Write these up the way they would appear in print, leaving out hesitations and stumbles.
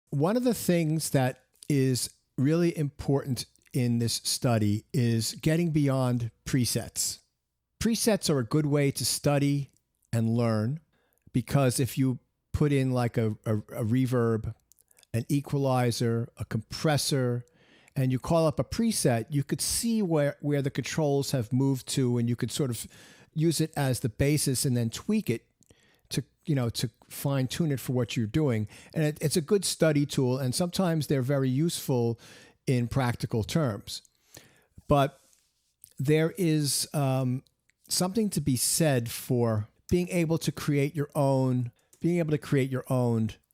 One of the things that is really important in this study is getting beyond presets. Presets are a good way to study and learn, because if you put in like a reverb, an equalizer, a compressor, and you call up a preset, you could see where the controls have moved to, and you could sort of use it as the basis and then tweak it to fine tune it for what you're doing. And it's a good study tool, and sometimes they're very useful in practical terms. But there is something to be said for being able to create your own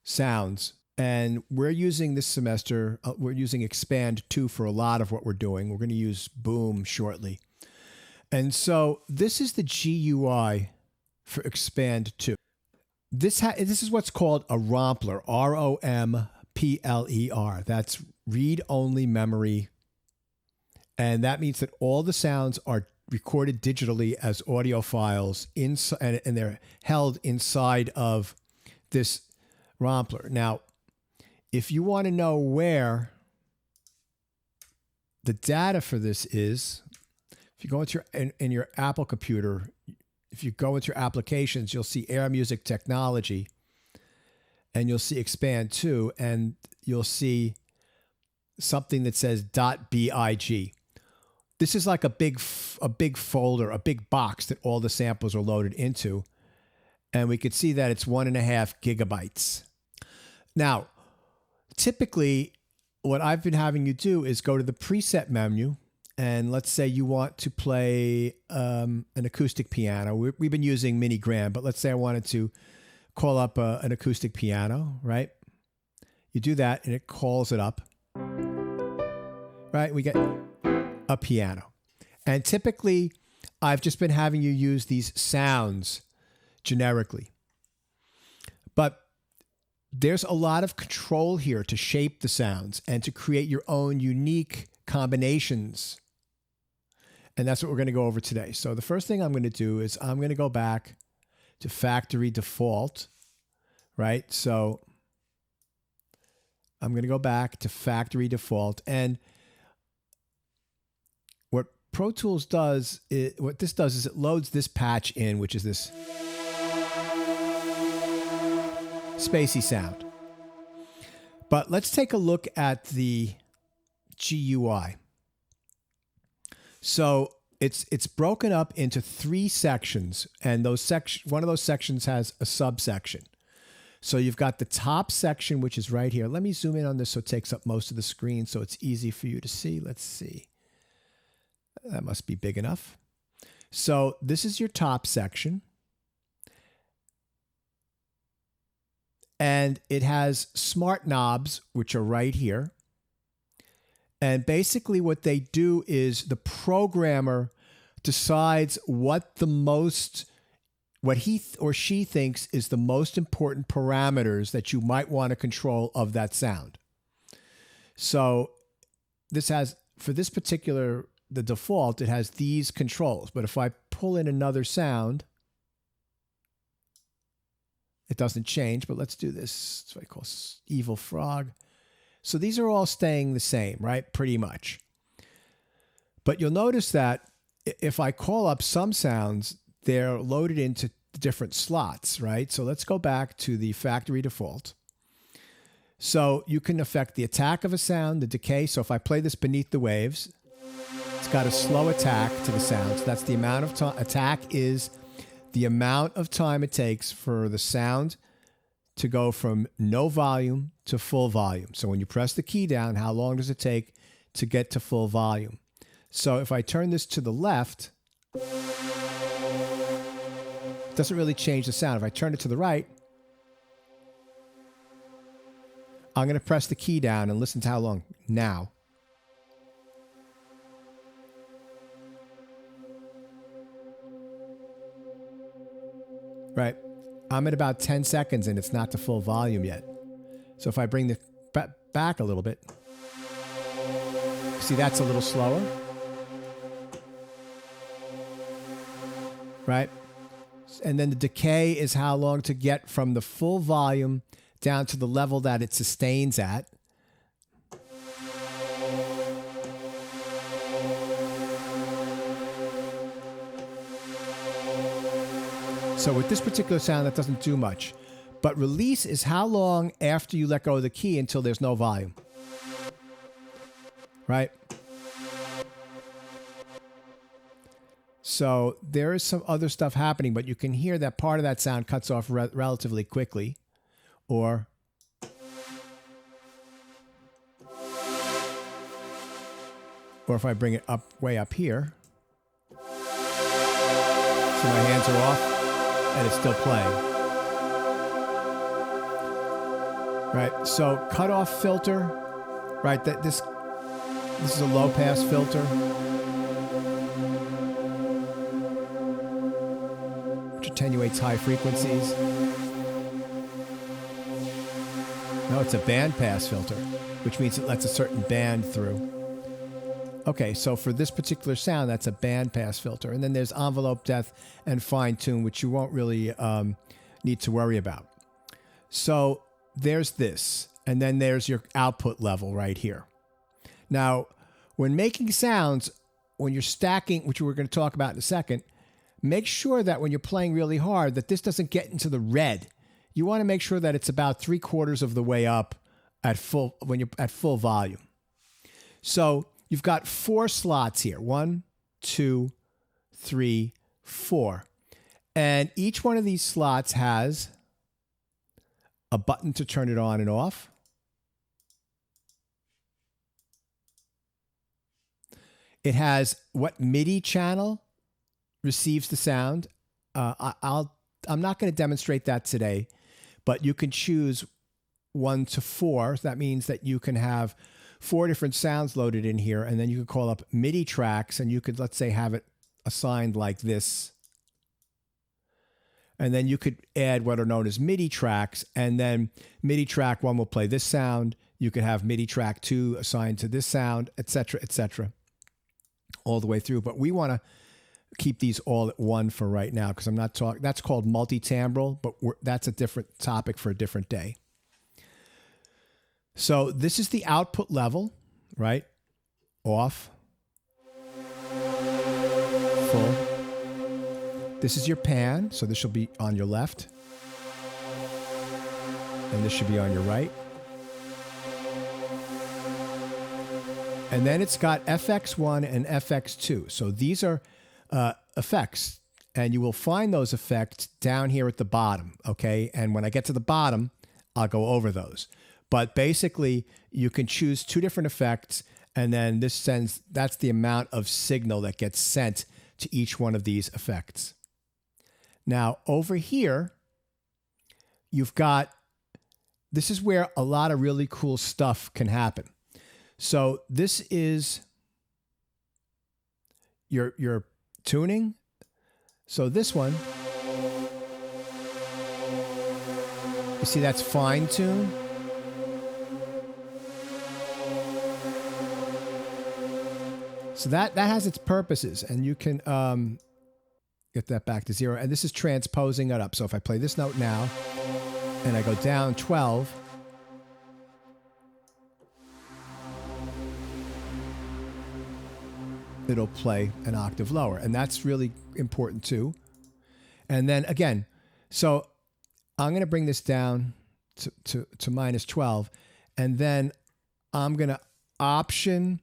sounds. And we're using this semester, we're using Xpand2 for a lot of what we're doing. We're going to use Boom shortly. And so this is the GUI for Xpand2. This is what's called a rompler, ROMPLER. That's read-only memory. And that means that all the sounds are recorded digitally as audio files inside, and they're held inside of this rompler. Now, if you want to know where the data for this is, if you go into your Apple computer, if you go into your applications, you'll see Air Music Technology, and you'll see Xpand2, and you'll see something that says .big. This is like a big folder, a big box that all the samples are loaded into, and we could see that it's 1.5 gigabytes. Now, typically, what I've been having you do is go to the preset menu, and let's say you want to play an acoustic piano. We've been using Mini Grand, but let's say I wanted to call up an acoustic piano, right? You do that, and it calls it up, right? We get a piano. And typically, I've just been having you use these sounds generically. But there's a lot of control here to shape the sounds and to create your own unique combinations. And that's what we're going to go over today. So the first thing I'm going to do is I'm going to go back to factory default, right? So I'm going to go back to factory default. And what Pro Tools does, what this does is it loads this patch in, which is this spacey sound. But let's take a look at the GUI. So it's broken up into 3 sections, and one of those sections has a subsection. So you've got the top section, which is right here. Let me zoom in on this so it takes up most of the screen so it's easy for you to see. Let's see. That must be big enough. So this is your top section. And it has smart knobs, which are right here. And basically what they do is the programmer decides what he or she thinks is the most important parameters that you might want to control of that sound. So this has, for this particular, the default, it has these controls. But if I pull in another sound, it doesn't change, but let's do this. That's what I call Evil Frog. So these are all staying the same, right? Pretty much. But you'll notice that if I call up some sounds, they're loaded into different slots, right? So let's go back to the factory default. So you can affect the attack of a sound, the decay. So if I play this Beneath the Waves, it's got a slow attack to the sound. So that's the amount of time. Attack is the amount of time it takes for the sound to go from no volume to full volume. So when you press the key down, how long does it take to get to full volume? So if I turn this to the left, it doesn't really change the sound. If I turn it to the right, I'm going to press the key down and listen to how long. Now. Right. I'm at about 10 seconds and it's not to full volume yet. So if I bring the back a little bit, see, that's a little slower. Right. And then the decay is how long to get from the full volume down to the level that it sustains at. So with this particular sound, that doesn't do much. But release is how long after you let go of the key until there's no volume. Right? So there is some other stuff happening, but you can hear that part of that sound cuts off relatively quickly. Or if I bring it up way up here. So my hands are off and it's still playing. Right, so cutoff filter, right, this is a low pass filter. Which attenuates high frequencies. No, it's a band pass filter, which means it lets a certain band through. Okay, so for this particular sound, that's a band pass filter. And then there's envelope depth and fine tune, which you won't really need to worry about. So there's this, and then there's your output level right here. Now, when making sounds, when you're stacking, which we're going to talk about in a second, make sure that when you're playing really hard, that this doesn't get into the red. You want to make sure that it's about 3/4 of the way up at full, when you're at full volume. So you've got 4 slots here. 1, 2, 3, 4. And each one of these slots has a button to turn it on and off. It has what MIDI channel receives the sound. I'm not going to demonstrate that today, but you can choose 1 to 4. That means that you can have 4 different sounds loaded in here, and then you could call up MIDI tracks, and you could, let's say, have it assigned like this. And then you could add what are known as MIDI tracks, and then MIDI track 1 will play this sound. You could have MIDI track 2 assigned to this sound, etc., all the way through. But we want to keep these all at 1 for right now, because I'm not talking. That's called multi-timbral, but that's a different topic for a different day. So this is the output level, right? Off, full. This is your pan, so this will be on your left. And this should be on your right. And then it's got FX1 and FX2. So these are effects, and you will find those effects down here at the bottom, okay? And when I get to the bottom, I'll go over those. But basically, you can choose 2 different effects, and then this sends, that's the amount of signal that gets sent to each one of these effects. Now, over here, you've got, this is where a lot of really cool stuff can happen. So this is your tuning. So this one, you see that's fine tune. So that has its purposes, and you can get that back to 0. And this is transposing it up. So if I play this note now, and I go down 12, it'll play an octave lower. And that's really important too. And then again, so I'm going to bring this down to minus 12. And then I'm going to option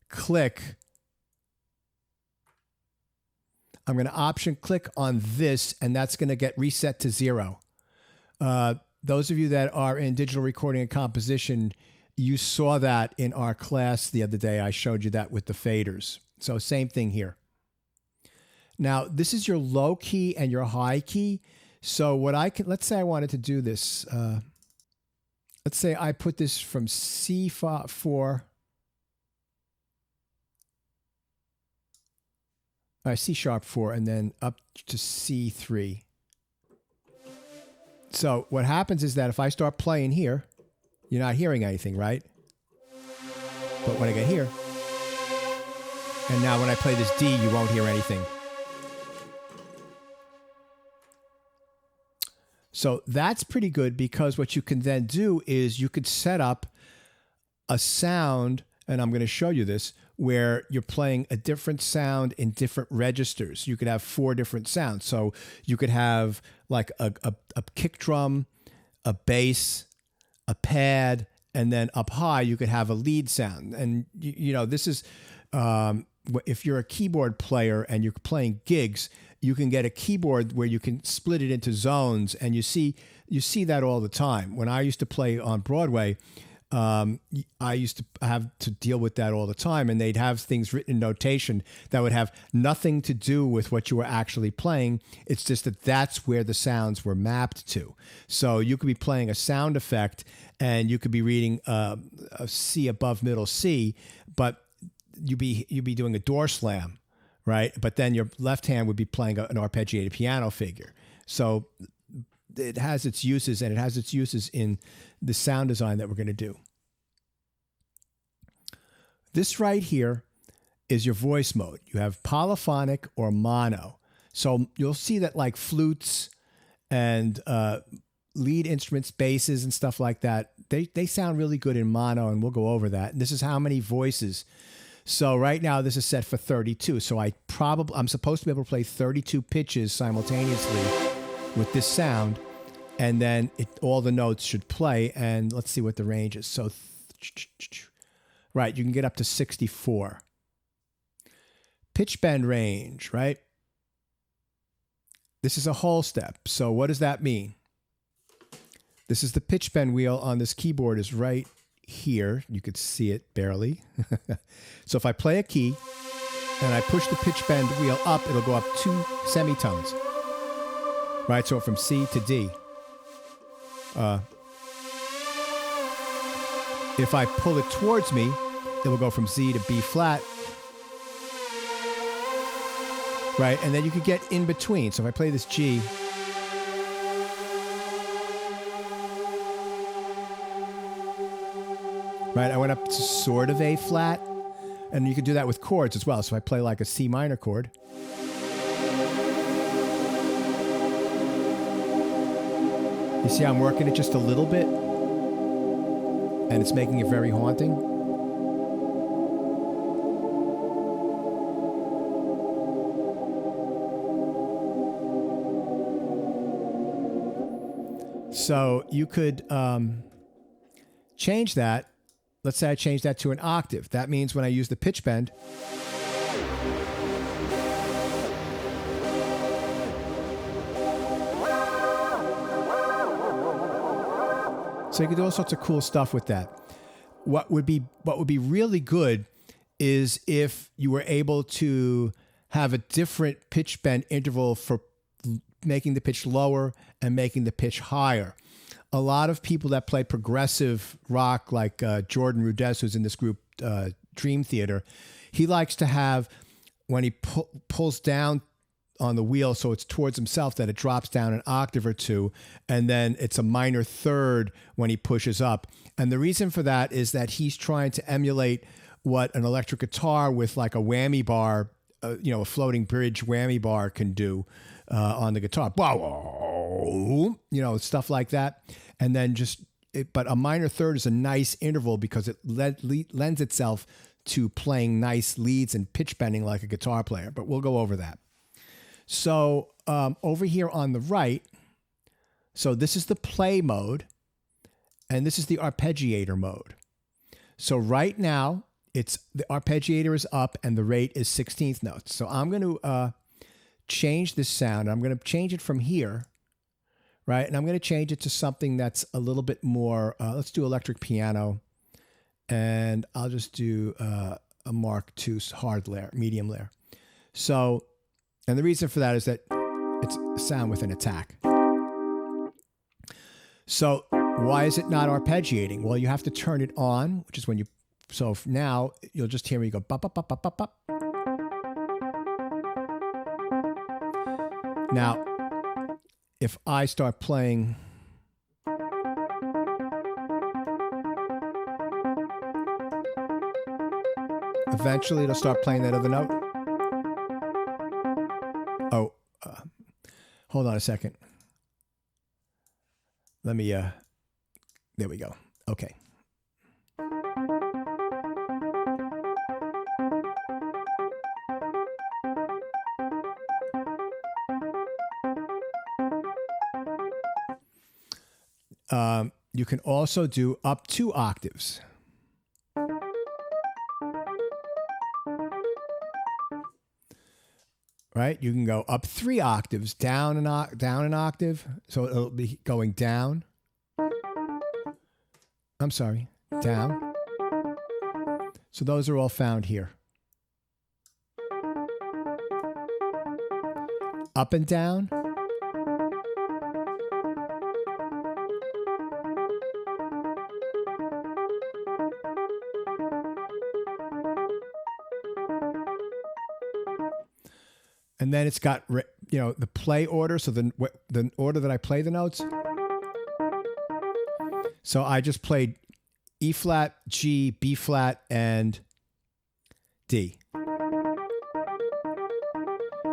click. I'm going to option click on this, and that's going to get reset to 0. Those of you that are in digital recording and composition, you saw that in our class the other day. I showed you that with the faders. So same thing here. Now, this is your low key and your high key. So what I can, let's say I wanted to do this. Let's say I put this from C4, C sharp 4, and then up to C3. So what happens is that if I start playing here, you're not hearing anything, right? But when I get here, and now when I play this D, you won't hear anything. So that's pretty good, because what you can then do is you could set up a sound, and I'm going to show you this, where you're playing a different sound in different registers. You could have 4 different sounds. So you could have like a kick drum, a bass, a pad, and then up high you could have a lead sound. And you know, this is if you're a keyboard player and you're playing gigs, you can get a keyboard where you can split it into zones, and you see that all the time. When I used to play on Broadway, I used to have to deal with that all the time, and they'd have things written in notation that would have nothing to do with what you were actually playing. It's just that that's where the sounds were mapped to. So you could be playing a sound effect, and you could be reading a C above middle C, but you'd be doing a door slam, right? But then your left hand would be playing an arpeggiated piano figure. So it has its uses, and it has its uses in the sound design that we're going to do. This right here is your voice mode. You have polyphonic or mono. So you'll see that like flutes and lead instruments, basses and stuff like that, they sound really good in mono, and we'll go over that. And this is how many voices. So right now this is set for 32. So I'm supposed to be able to play 32 pitches simultaneously with this sound, and then all the notes should play. And let's see what the range is. So, right, you can get up to 64. Pitch bend range, right? This is a whole step. So what does that mean? This is the pitch bend wheel on this keyboard is right here. You could see it barely. So if I play a key and I push the pitch bend wheel up, it'll go up 2 semitones. Right, so from C to D. If I pull it towards me, it will go from Z to B flat. Right, and then you could get in between. So if I play this G, right, I went up to sort of A flat, and you could do that with chords as well. So if I play like a C minor chord, you see I'm working it just a little bit, and it's making it very haunting. So you could change that. Let's say I change that to an octave. That means when I use the pitch bend, so you can do all sorts of cool stuff with that. What would be really good is if you were able to have a different pitch bend interval for making the pitch lower and making the pitch higher. A lot of people that play progressive rock, like Jordan Rudess, who's in this group, Dream Theater, he likes to have, when he pulls down on the wheel so it's towards himself, that it drops down an octave or two, and then it's a minor third when he pushes up. And the reason for that is that he's trying to emulate what an electric guitar with like a whammy bar, a floating bridge whammy bar can do on the guitar. Stuff like that. And then but a minor third is a nice interval because it lends itself to playing nice leads and pitch bending like a guitar player. But we'll go over that. So over here on the right, so this is the play mode, and this is the arpeggiator mode. So right now, the arpeggiator is up and the rate is 16th notes. So I'm going to change this sound. I'm going to change it from here, right? And I'm going to change it to something that's a little bit more, let's do electric piano, and I'll just do a Mark II hard layer, medium layer. So, and the reason for that is that it's a sound with an attack. So why is it not arpeggiating? Well, you have to turn it on, which is when you, so now you'll just hear me go bop, bop, bop, bop, bop, bop. Now, if I start playing, eventually it'll start playing that other note. Oh, hold on a second. Let me, there we go. Okay. You can also do up 2 octaves. Right? You can go up 3 octaves, down an octave. So it'll be going down. I'm sorry, down. So those are all found here. Up and down. And then it's got, you know, the play order. So the order that I play the notes. So I just played E flat, G, B flat, and D.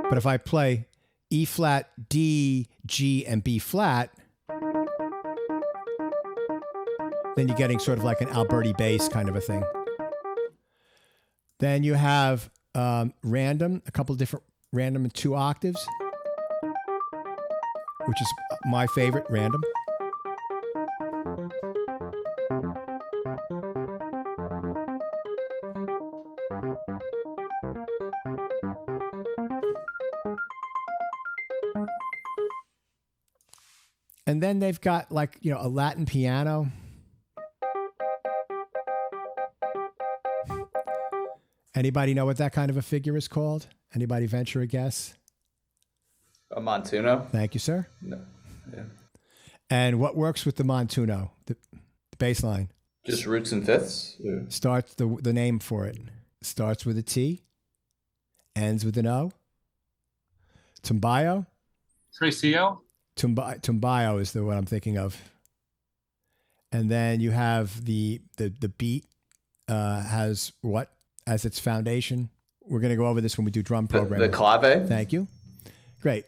But if I play E flat, D, G, and B flat, then you're getting sort of like an Alberti bass kind of a thing. Then you have random, a couple different random in 2 octaves, which is my favorite, random. And then they've got like, you know, a Latin piano. Anybody know what that kind of a figure is called? Anybody venture a guess? A montuno? Thank you, sir. No. Yeah. And what works with the montuno? The bass line? Just roots and fifths? Yeah. Starts, the name for it. Starts with a T. Ends with an O. Tumbayo? Tracio? Tumbayo is the one I'm thinking of. And then you have the beat has what as its foundation? We're going to go over this when we do drum programming. The clave? Thank you. Great.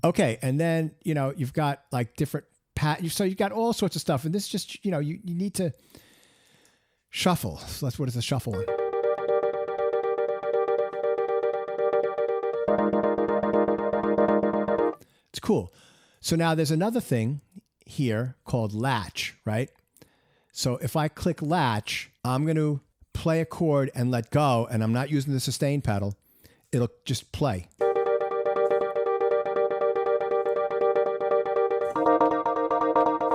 Okay. And then, you know, you've got like different so you've got all sorts of stuff. And this is just, you know, you need to shuffle. So that's what is the shuffle one. It's cool. So now there's another thing here called latch, right? So if I click latch, I'm going to play a chord and let go, and I'm not using the sustain pedal. It'll just play.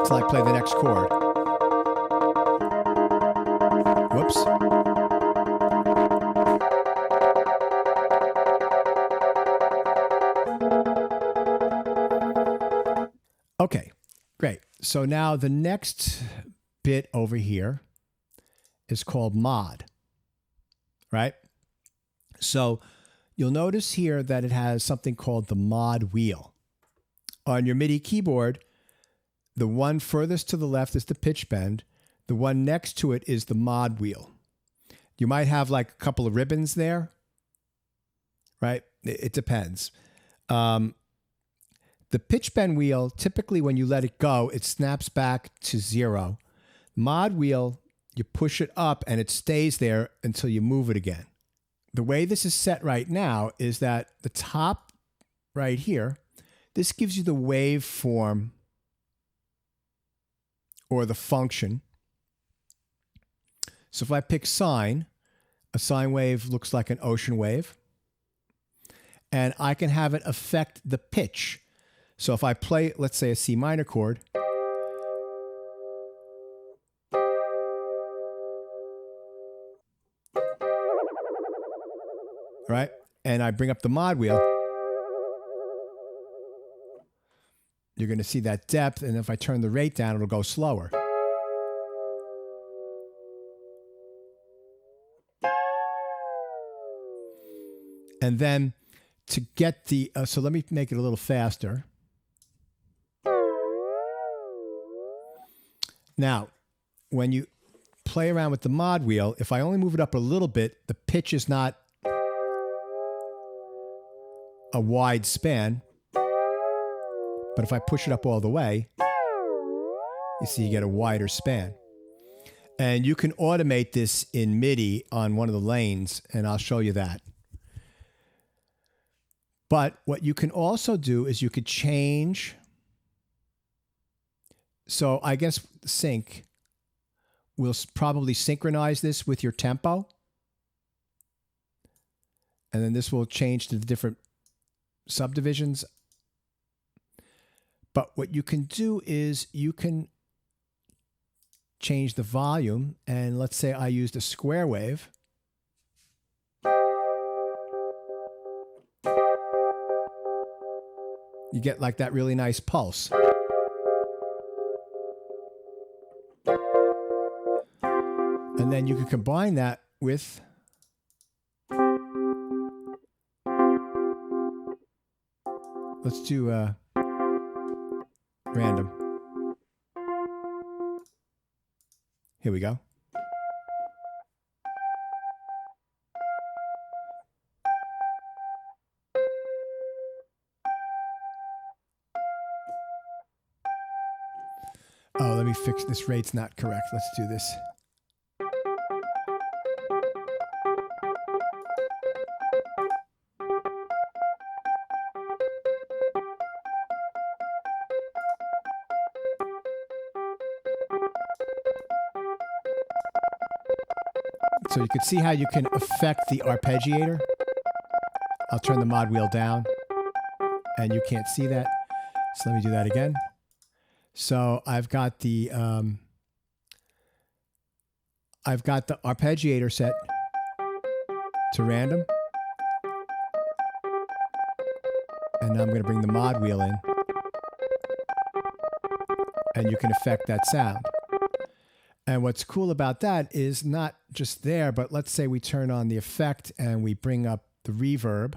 Till I play the next chord. Whoops. Okay, great. So now the next bit over here is called mod, right? So you'll notice here that it has something called the mod wheel. On your MIDI keyboard, the one furthest to the left is the pitch bend. The one next to it is the mod wheel. You might have like a couple of ribbons there, right? It depends. The pitch bend wheel, typically when you let it go, it snaps back to 0. Mod wheel, you push it up and it stays there until you move it again. The way this is set right now is that the top right here, this gives you the waveform or the function. So if I pick sine, a sine wave looks like an ocean wave. And I can have it affect the pitch. So if I play, let's say, a C minor chord, right? And I bring up the mod wheel, you're going to see that depth. And if I turn the rate down, it'll go slower. And then to get the, so let me make it a little faster. Now, when you play around with the mod wheel, if I only move it up a little bit, the pitch is not a wide span. But if I push it up all the way, You see, you get a wider span. And you can automate this in Midi on one of the lanes, and I'll show you that. But what you can also do is you could change. So I guess sync will probably synchronize this with your tempo. And then this will change to the different subdivisions. But what you can do is you can change the volume. And let's say I used a square wave. You get like that really nice pulse. And then you can combine that with let's do random. Here we go. Oh, let me fix this. Rate's not correct. Let's do this. So you can see how you can affect the arpeggiator. I'll turn the mod wheel down and you can't see that. So let me do that again. So I've got the arpeggiator set to random. And now I'm going to bring the mod wheel in. And you can affect that sound. And what's cool about that is not just there, but let's say we turn on the effect and we bring up the reverb.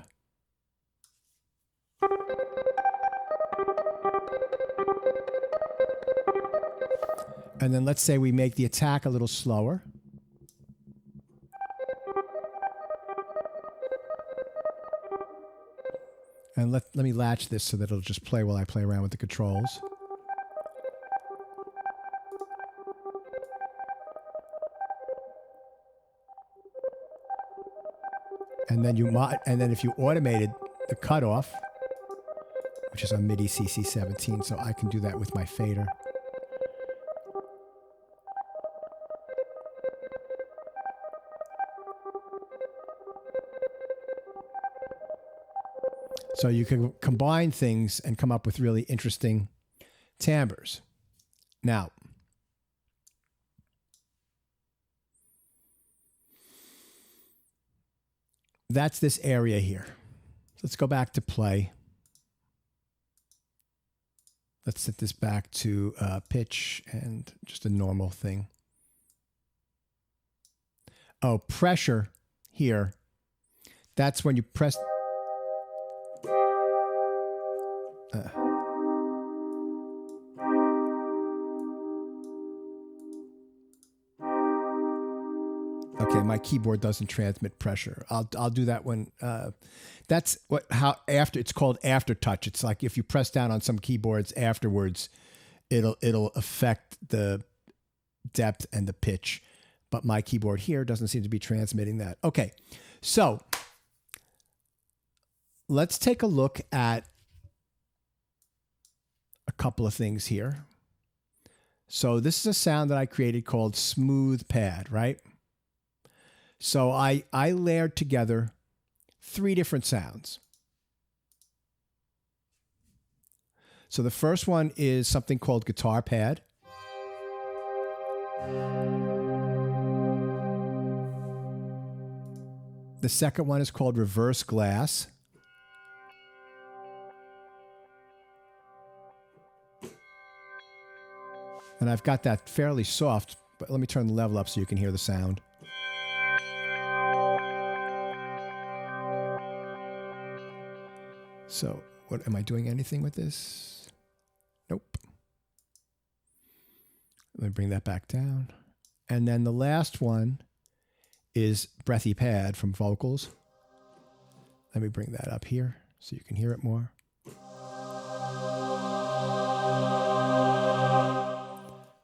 And then let's say we make the attack a little slower. And let me latch this so that it'll just play while I play around with the controls. And then if you automated the cutoff, which is on Midi CC17, so I can do that with my fader. So you can combine things and come up with really interesting timbres. Now, that's this area here. Let's go back to play. Let's set this back to pitch and just a normal thing. Oh, pressure here. That's when you press. Okay, my keyboard doesn't transmit pressure. I'll do that when that's it's called aftertouch. It's like if you press down on some keyboards afterwards, it'll affect the depth and the pitch. But my keyboard here doesn't seem to be transmitting that. Okay, so let's take a look at a couple of things here. So this is a sound that I created called Smooth Pad, right? So I layered together 3 different sounds. So the first one is something called Guitar Pad. The second one is called Reverse Glass. And I've got that fairly soft, but let me turn the level up so you can hear the sound. So, what am I doing anything with this? Nope. Let me bring that back down. And then the last one is Breathy Pad from Vocals. Let me bring that up here so you can hear it more.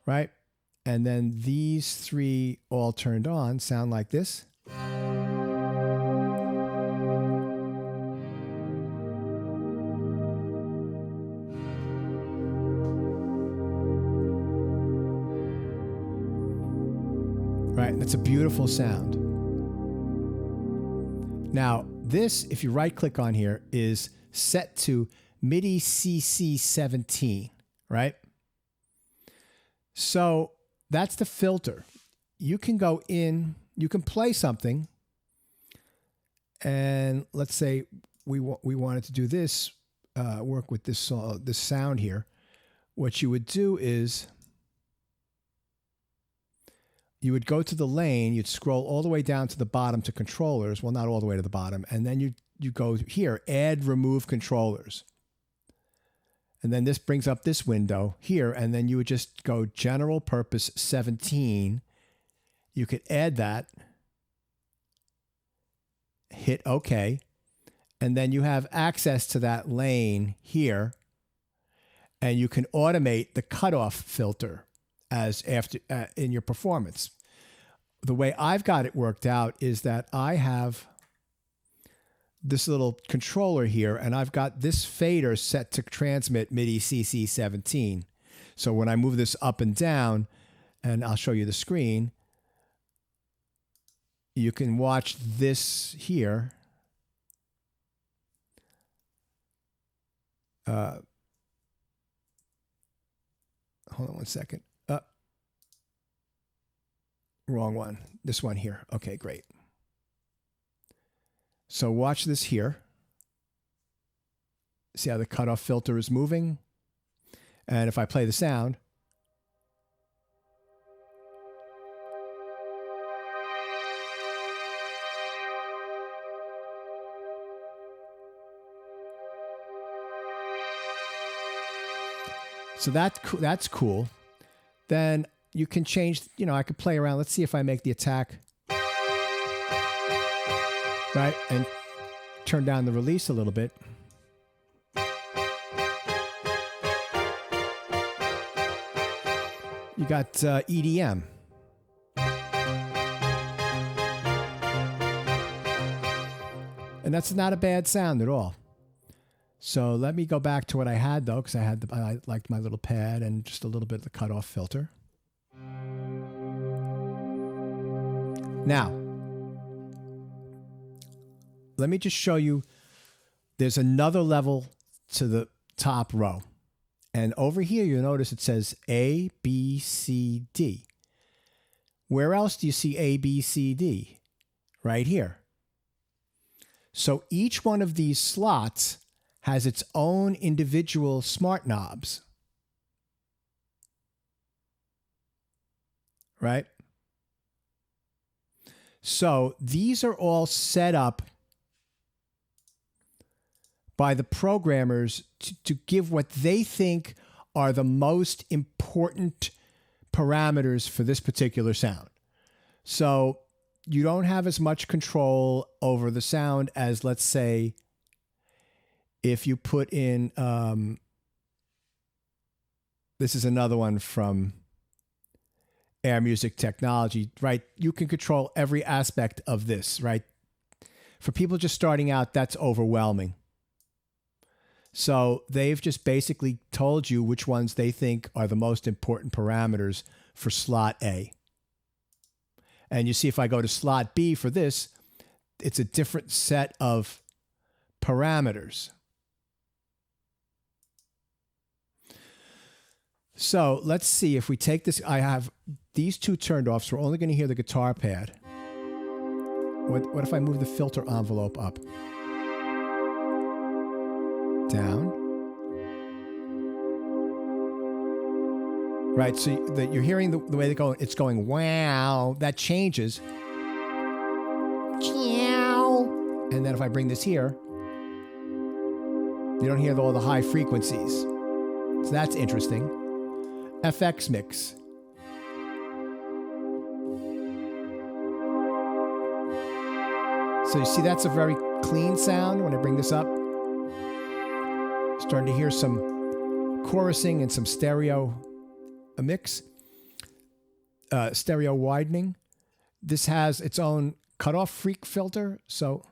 right? And then these three all turned on sound like this. Right, that's a beautiful sound. Now, this, if you right click on here, is set to Midi CC17, right? So that's the filter. You can go in, you can play something, and let's say we wanted to do this, work with this sound here. What you would do is you would go to the lane, you'd scroll all the way down to the bottom to controllers. Well, not all the way to the bottom. And then you go here, add, remove controllers. And then this brings up this window here. And then you would just go general purpose 17. You could add that, hit OK. And then you have access to that lane here. And you can automate the cutoff filter as after in your performance. The way I've got it worked out is that I have this little controller here, and I've got this fader set to transmit MIDI CC17. So when I move this up and down, and I'll show you the screen, you can watch this here. Hold on one second. Wrong one. This one here. Okay, great. So watch this here. See how the cutoff filter is moving? And if I play the sound, so that's cool. Then you can change, I could play around. Let's see if I make the attack, right? And turn down the release a little bit. You got EDM. And that's not a bad sound at all. So let me go back to what I had though, because I liked my little pad and just a little bit of the cutoff filter. Now, let me just show you, there's another level to the top row. And over here, you'll notice it says A, B, C, D. Where else do you see A, B, C, D? Right here. So each one of these slots has its own individual smart knobs. Right? So these are all set up by the programmers to give what they think are the most important parameters for this particular sound. So you don't have as much control over the sound as, let's say, if you put in, this is another one from Air Music Technology, right? You can control every aspect of this, right? For people just starting out, that's overwhelming. So they've just basically told you which ones they think are the most important parameters for slot A. And you see, if I go to slot B for this, it's a different set of parameters. So let's see if we take this. I have these two turned off, so we're only going to hear the guitar pad. What if I move the filter envelope up? Down. Right, so you're hearing the way they go. It's going wow. That changes. And then if I bring this here, you don't hear all the high frequencies. So that's interesting. FX mix. So you see that's a very clean sound when I bring this up. Starting to hear some chorusing and some stereo mix. stereo widening. This has its own cutoff freak filter. So,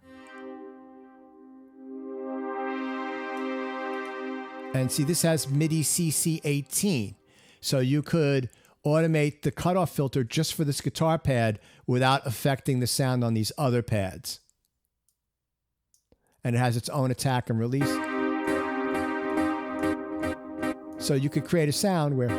and see, this has Midi CC18. So you could automate the cutoff filter just for this guitar pad without affecting the sound on these other pads. And it has its own attack and release. So you could create a sound where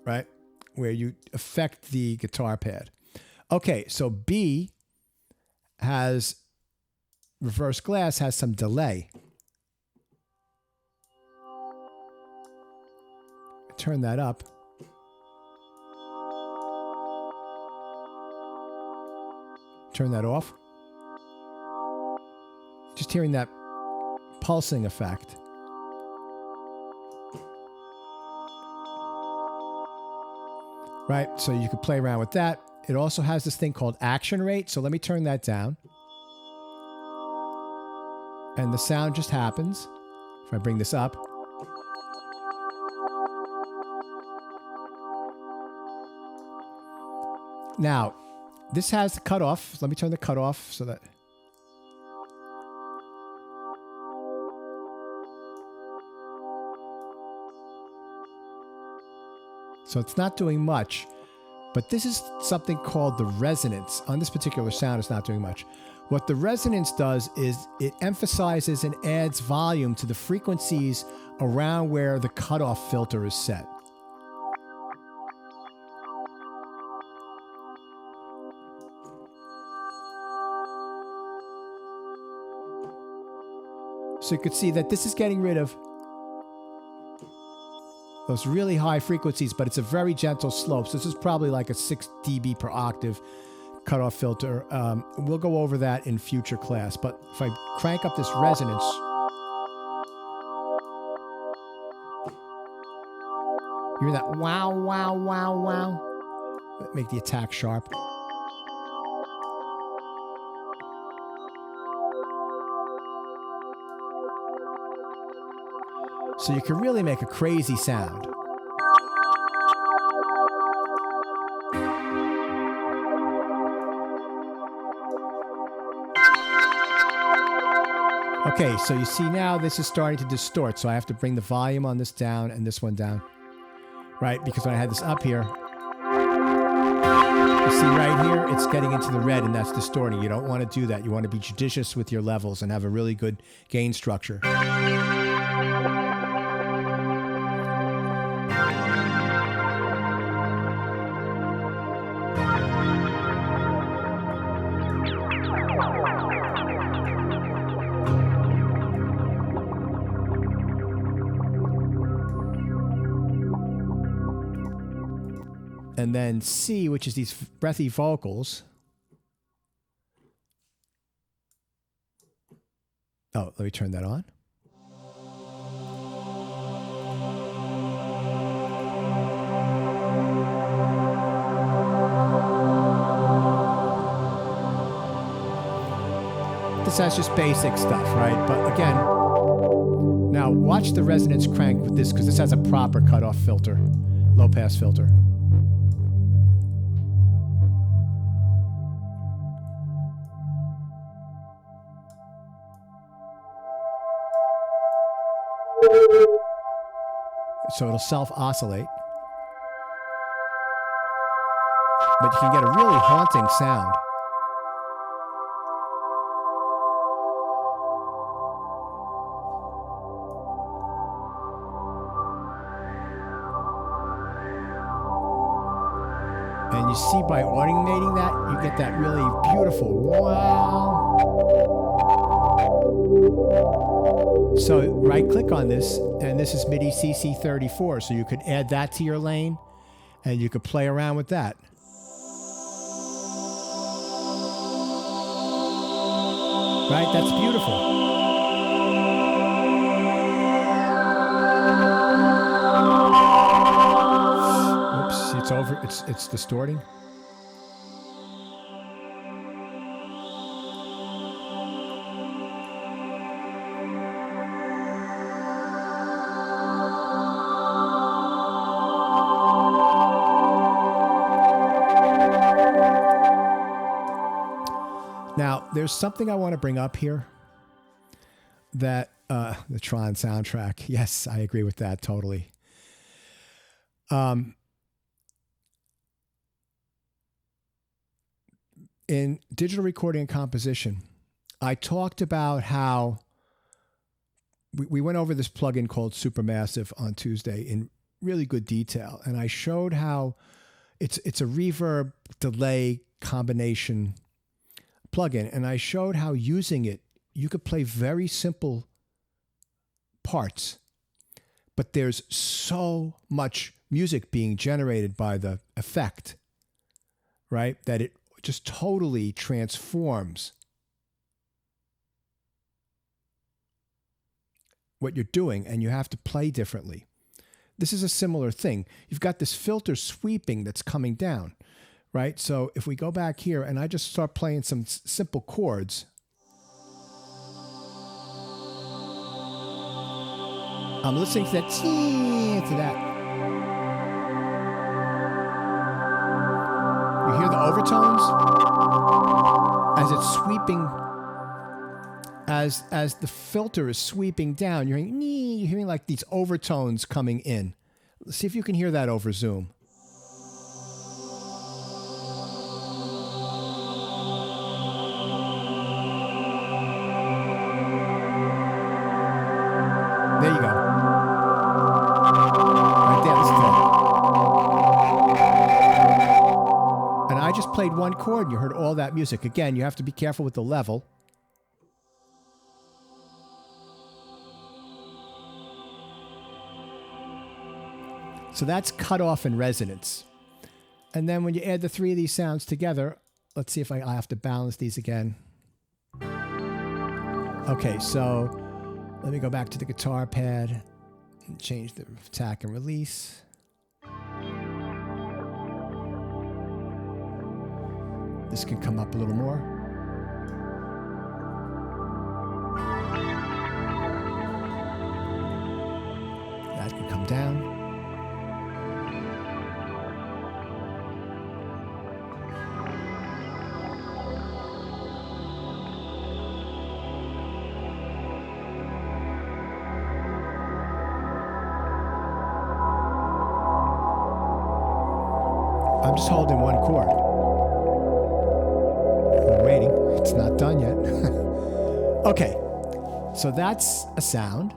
right? Where you affect the guitar pad. Okay, so B has reverse glass, has some delay. Turn that up. Turn that off. Just hearing that pulsing effect. Right, so you could play around with that. It also has this thing called action rate. So let me turn that down. And the sound just happens. If I bring this up. Now, this has the cutoff. Let me turn the cutoff so that... So it's not doing much, but this is something called the resonance. On this particular sound, it's not doing much. What the resonance does is it emphasizes and adds volume to the frequencies around where the cutoff filter is set. So you could see that this is getting rid of those really high frequencies, but it's a very gentle slope. So this is probably like a 6 dB per octave cutoff filter. We'll go over that in future class. But if I crank up this resonance, you hear that wow, wow, wow, wow? Make the attack sharp. So you can really make a crazy sound. Okay, so you see now this is starting to distort. So I have to bring the volume on this down and this one down. Right, because when I had this up here, you see right here, it's getting into the red and that's distorting. You don't want to do that. You want to be judicious with your levels and have a really good gain structure. And then C, which is these breathy vocals. Oh, let me turn that on. This has just basic stuff, right? But again, now watch the resonance crank with this because this has a proper cutoff filter, low pass filter. So it'll self-oscillate. But you can get a really haunting sound. And you see by automating that, you get that really beautiful wow. So right-click on this, and this is MIDI CC34, so you could add that to your lane, and you could play around with that. Right? That's beautiful. Oops, it's over. it's distorting. Now, there's something I want to bring up here that the Tron soundtrack. Yes, I agree with that totally. In digital recording and composition, I talked about how we went over this plugin called Supermassive on Tuesday in really good detail, and I showed how it's a reverb delay combination plugin, and I showed how using it you could play very simple parts, but there's so much music being generated by the effect, right, that it just totally transforms what you're doing, and you have to play differently. This is a similar thing. You've got this filter sweeping that's coming down, right? So if we go back here and I just start playing some simple chords, I'm listening to that, to that. You hear the overtones as it's sweeping, as the filter is sweeping down. You're hearing like these overtones coming in. Let's see if you can hear that over Zoom. There you go. Right there, listen to that. And I just played one chord and you heard all that music. Again, you have to be careful with the level. So that's cutoff and resonance. And then when you add the three of these sounds together, let's see if I have to balance these again. Okay, so let me go back to the guitar pad and change the attack and release. This can come up a little more. That can come down. I'm just holding one chord. We're waiting. It's not done yet. Okay, so that's a sound.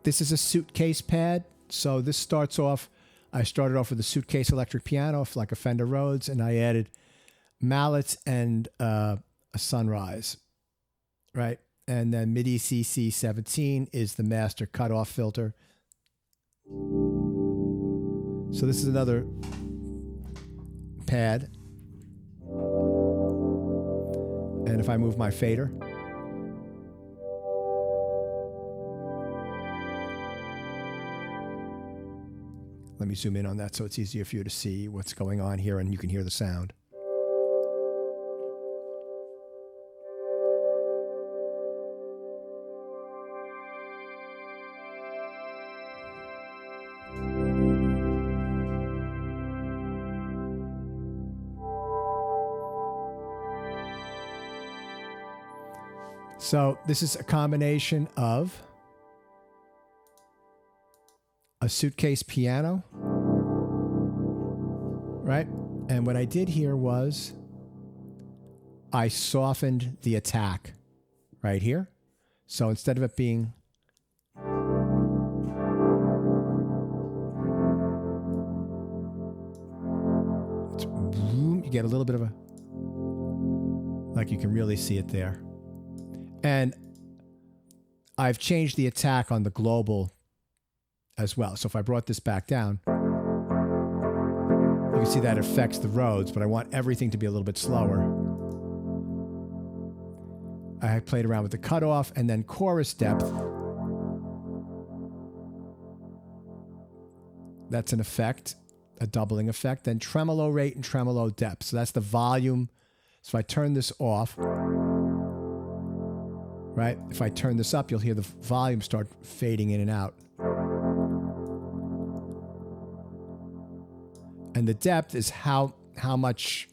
This is a Suitcase Pad. So this starts off, I started off with a Suitcase electric piano, like a Fender Rhodes, and I added mallets and a sunrise, right? And then Midi CC17 is the master cutoff filter. So this is another pad. And if I move my fader, let me zoom in on that so it's easier for you to see what's going on here and you can hear the sound. So this is a combination of a Suitcase piano, right? And what I did here was I softened the attack right here. So instead of it being it's boom, you get a little bit of a, like you can really see it there. And I've changed the attack on the global as well. So if I brought this back down, you can see that affects the Rhodes, but I want everything to be a little bit slower. I played around with the cutoff and then chorus depth. That's an effect, a doubling effect. Then tremolo rate and tremolo depth. So that's the volume. So if I turn this off, right? If I turn this up, you'll hear the volume start fading in and out. And the depth is how much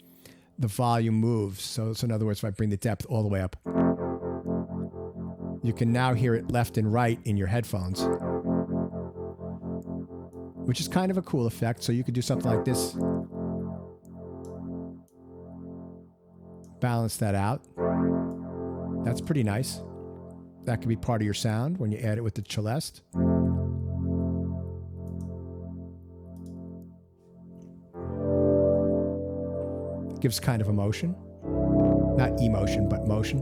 the volume moves. So in other words, if I bring the depth all the way up, you can now hear it left and right in your headphones, which is kind of a cool effect. So you could do something like this. Balance that out. That's pretty nice. That could be part of your sound when you add it with the celeste. Gives kind of emotion. Not emotion, but motion.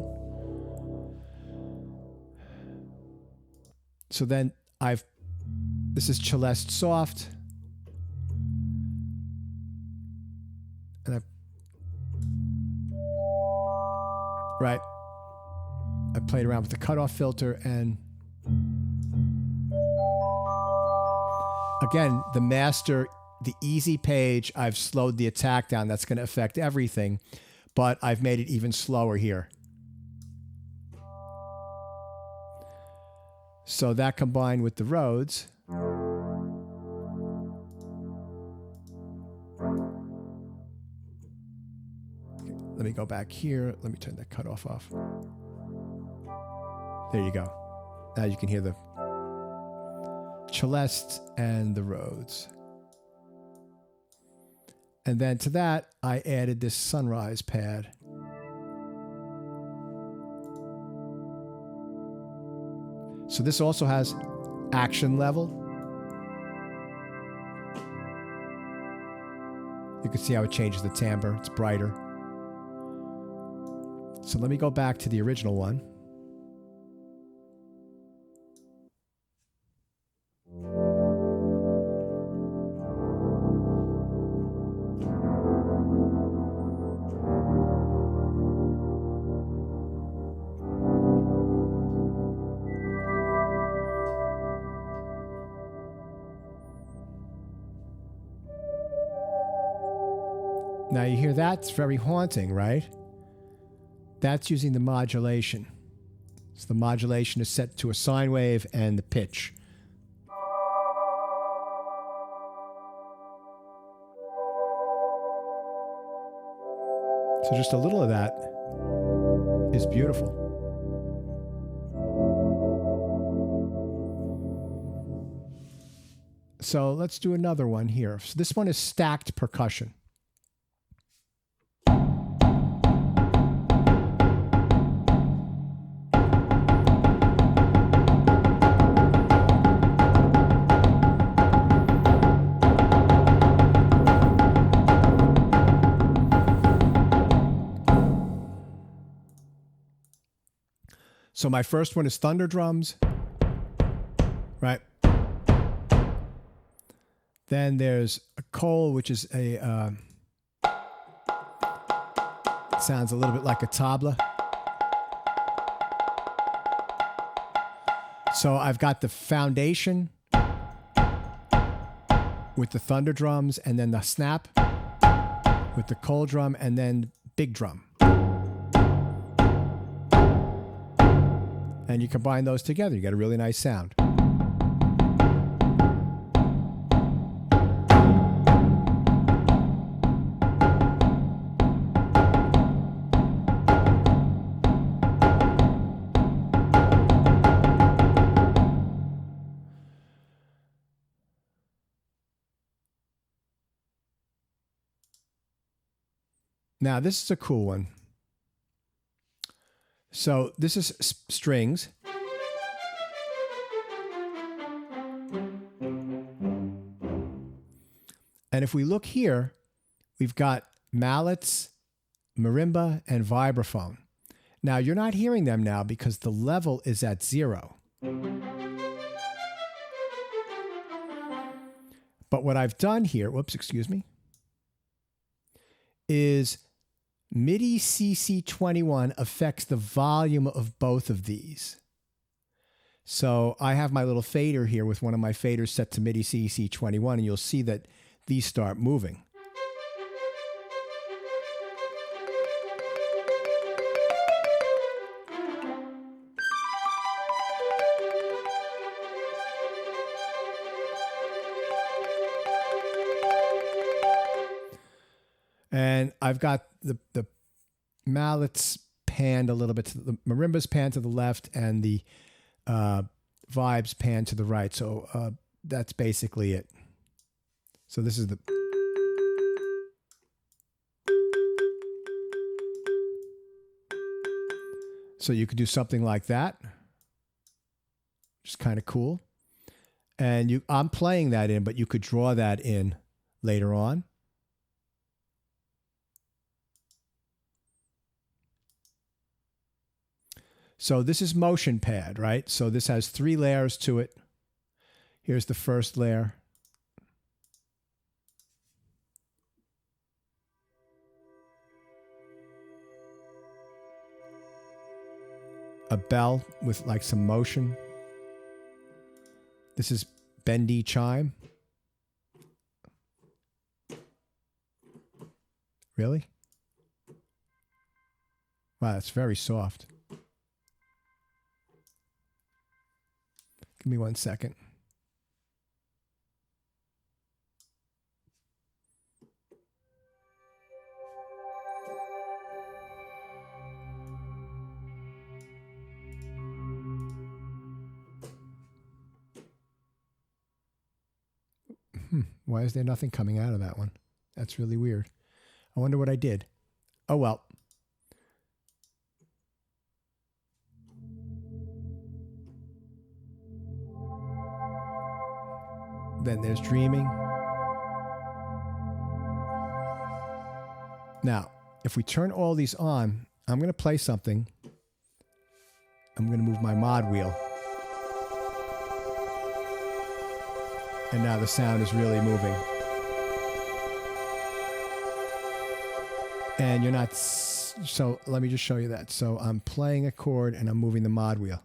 So then this is celeste soft. And right. I played around with the cutoff filter, and again, the master, the easy page, I've slowed the attack down. That's going to affect everything, but I've made it even slower here. So that combined with the Rhodes, let me go back here. Let me turn that cutoff off. There you go. Now you can hear the celeste and the Rhodes. And then to that, I added this sunrise pad. So this also has action level. You can see how it changes the timbre. It's brighter. So let me go back to the original one. Now you hear that's very haunting, right? That's using the modulation. So the modulation is set to a sine wave and the pitch. So just a little of that is beautiful. So let's do another one here. So this one is stacked percussion. So my first one is thunder drums, right? Then there's a Cole, which is a, sounds a little bit like a tabla. So I've got the foundation with the thunder drums, and then the snap with the Cole drum, and then big drum. And you combine those together, you get a really nice sound. Now, this is a cool one. So this is strings. And if we look here, we've got mallets, marimba, and vibraphone. Now, you're not hearing them now because the level is at 0. But what I've done here, whoops, excuse me, is MIDI CC21 affects the volume of both of these. So I have my little fader here with one of my faders set to Midi CEC21, and you'll see that these start moving. And I've got the mallets panned a little bit, the marimbas panned to the left, and the vibes panned to the right. So that's basically it. So this is the... So you could do something like that, which is kind of cool. And I'm playing that in, but you could draw that in later on. So this is motion pad, right? So this has 3 layers to it. Here's the first layer. A bell with like some motion. This is bendy chime. Really? Wow, that's very soft. Give me 1 second. Why is there nothing coming out of that one? That's really weird. I wonder what I did. Oh, well. Then there's dreaming. Now, if we turn all these on, I'm going to play something. I'm going to move my mod wheel. And now the sound is really moving. And you're not... So let me just show you that. So I'm playing a chord and I'm moving the mod wheel.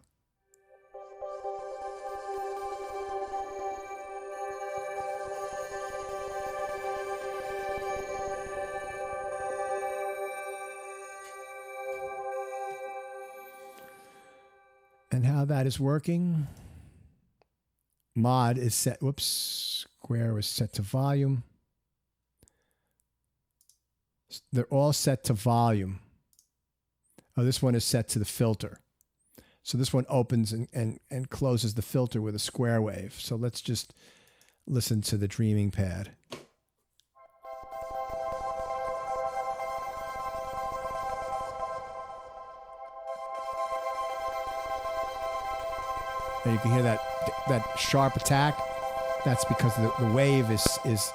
And how that is working... Mod is set, whoops, square is set to volume. They're all set to volume. Oh, this one is set to the filter. So this one opens and closes the filter with a square wave. So let's just listen to the dreaming pad. And you can hear that sharp attack. That's because the wave is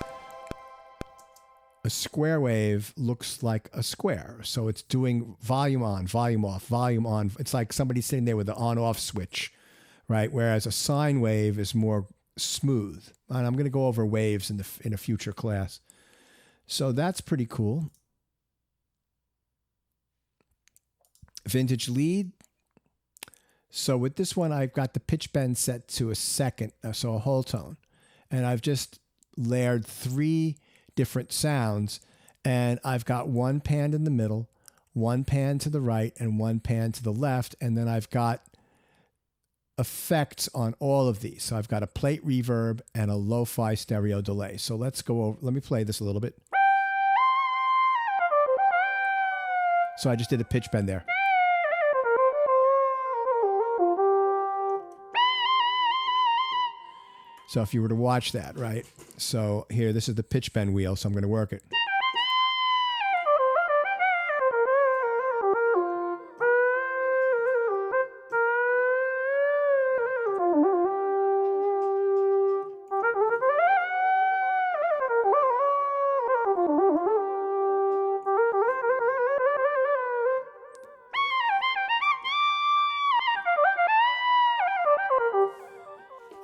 a square wave looks like a square. So it's doing volume on, volume off, volume on. It's like somebody sitting there with the on-off switch, right? Whereas a sine wave is more smooth. And I'm going to go over waves in a future class. So that's pretty cool. Vintage lead. So with this one, I've got the pitch bend set to a second, so a whole tone. And I've just layered 3 different sounds. And I've got 1 pan in the middle, 1 pan to the right, and 1 pan to the left. And then I've got effects on all of these. So I've got a plate reverb and a lo-fi stereo delay. So let's go over, let me play this a little bit. So I just did a pitch bend there. So if you were to watch that, right? So here, this is the pitch bend wheel, so I'm going to work it.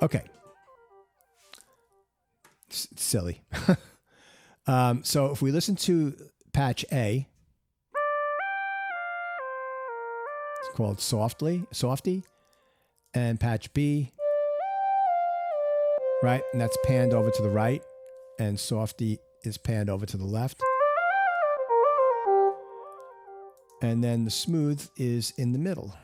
Okay. It's silly. So if we listen to patch A, it's called Softy, and patch B, right? And that's panned over to the right, and softy is panned over to the left. And then the smooth is in the middle.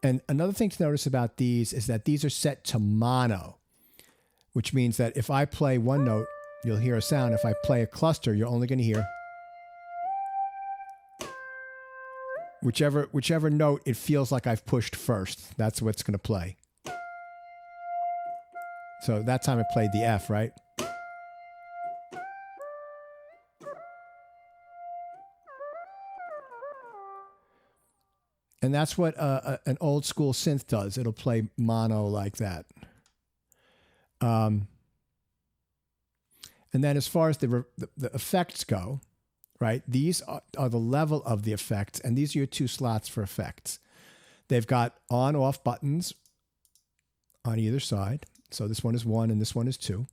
And another thing to notice about these is that these are set to mono, which means that if I play one note, you'll hear a sound. If I play a cluster, you're only going to hear whichever note it feels like I've pushed first. That's what's going to play. So that time I played the F, right? And that's what an old school synth does. It'll play mono like that. And then as far as the effects go, right, these are the level of the effects, and these are your two slots for effects. They've got on-off buttons on either side. So this one is 1 and this one is 2.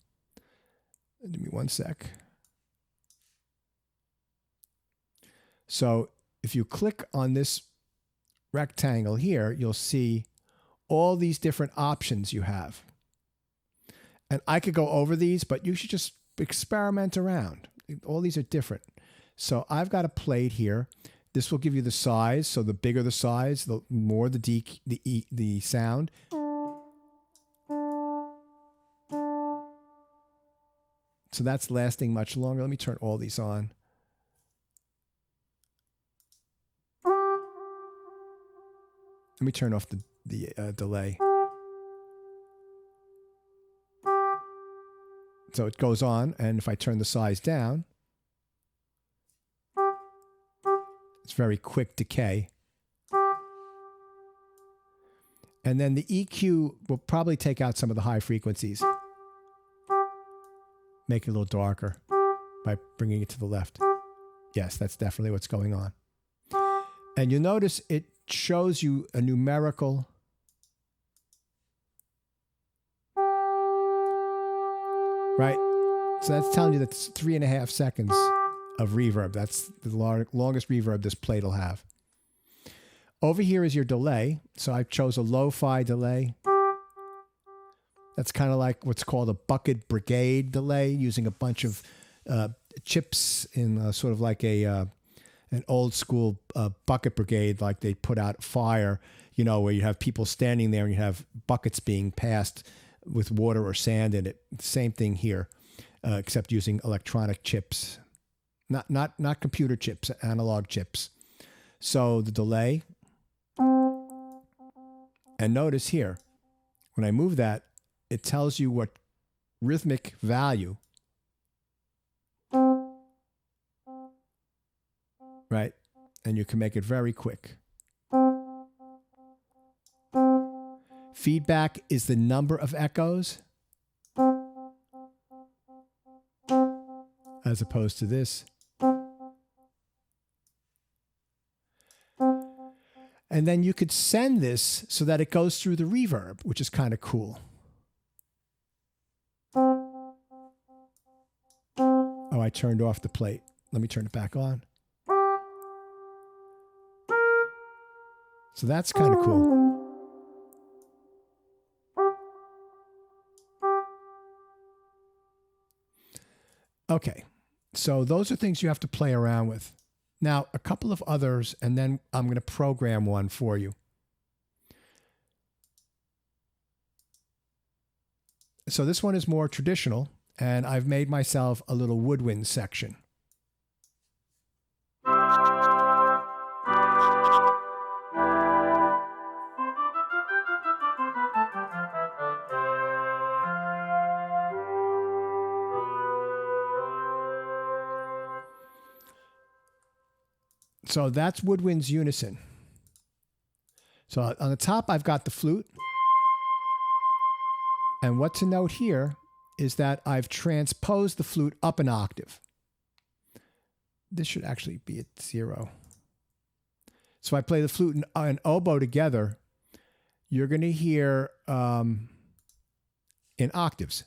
Give me one sec. So if you click on this rectangle here, you'll see all these different options you have. And I could go over these, but you should just experiment around. All these are different. So I've got a plate here. This will give you the size. So the bigger the size, the more the sound. So that's lasting much longer. Let me turn all these on. Let me turn off the delay. So it goes on, and if I turn the size down, it's very quick decay. And then the EQ will probably take out some of the high frequencies. Make it a little darker by bringing it to the left. Yes, that's definitely what's going on. And you'll notice it shows you a numerical right. So that's telling you that's 3.5 seconds of reverb. That's the longest reverb this plate will have. Over here is your delay. So I chose a lo-fi delay. That's kind of like what's called a bucket brigade delay, using a bunch of chips in sort of like an old school bucket brigade, like they put out fire, you know, where you have people standing there and you have buckets being passed with water or sand in it. Same thing here, except using electronic chips, not computer chips, analog chips. So the delay, and notice here, when I move that, it tells you what rhythmic value, right? And you can make it very quick. Feedback is the number of echoes as opposed to this. And then you could send this so that it goes through the reverb, which is kind of cool. Oh, I turned off the plate. Let me turn it back on. So that's kind of cool. Okay, so those are things you have to play around with. Now, a couple of others, and then I'm going to program one for you. So this one is more traditional, and I've made myself a little woodwind section. So that's Woodwind's Unison. So on the top, I've got the flute. And what to note here is that I've transposed the flute up an octave. This should actually be at 0. So I play the flute and oboe together. You're going to hear in octaves.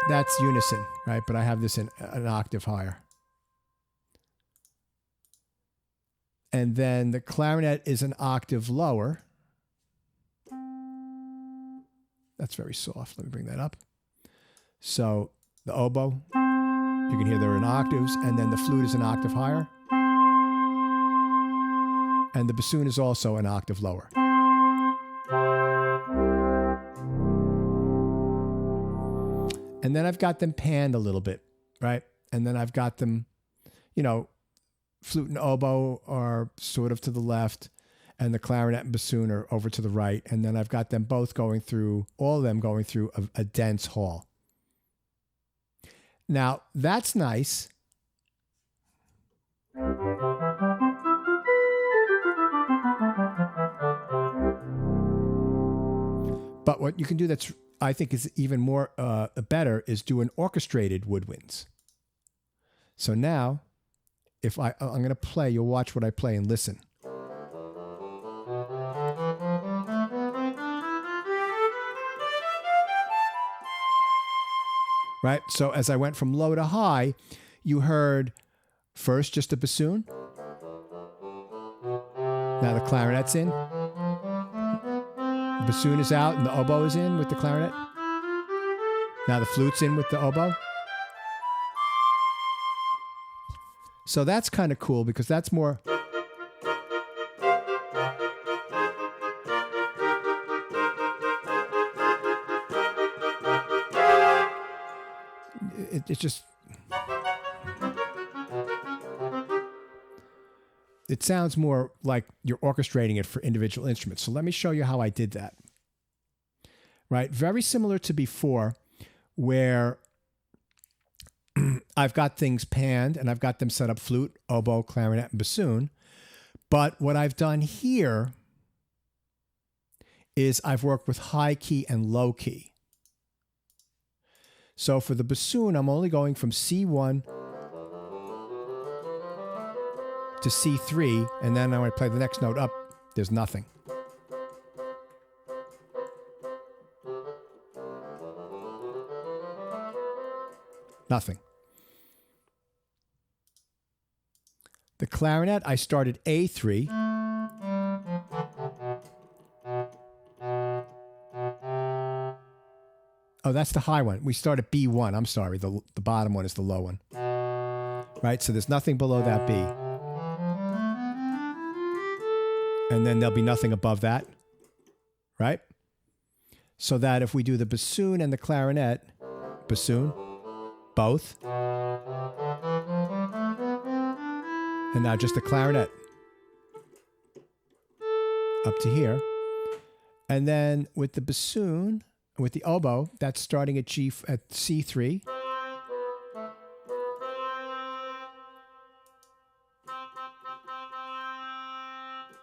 that's Unison, right? But I have this in an octave higher. And then the clarinet is an octave lower. That's very soft. Let me bring that up. So the oboe, you can hear they're in octaves, and then the flute is an octave higher. And the bassoon is also an octave lower. And then I've got them panned a little bit, right? And then I've got them, you know, flute and oboe are sort of to the left, and the clarinet and bassoon are over to the right. And then I've got them both going through, all of them going through a dense hall. Now, that's nice. But what you can do that's, I think, is even more better is do an orchestrated woodwinds. So now, if I'm going to play, you'll watch what I play and listen. Right? So as I went from low to high, you heard first just a bassoon. Now the clarinet's in. The bassoon is out and the oboe is in with the clarinet. Now the flute's in with the oboe. So that's kind of cool because that's more... It's just... It sounds more like you're orchestrating it for individual instruments. So let me show you how I did that. Right? Very similar to before, where I've got things panned and I've got them set up flute, oboe, clarinet, and bassoon. But what I've done here is I've worked with high key and low key. So for the bassoon, I'm only going from C1 to C3, and then when I play the next note up, there's nothing. Nothing. The clarinet, I started A3. Oh, that's the high one. We start at B1. I'm sorry. The bottom one is the low one. Right? So there's nothing below that B. And then there'll be nothing above that. Right? So that if we do the bassoon and the clarinet, bassoon, both. And now just the clarinet. Up to here. And then with the bassoon... With the oboe, that's starting at at C3.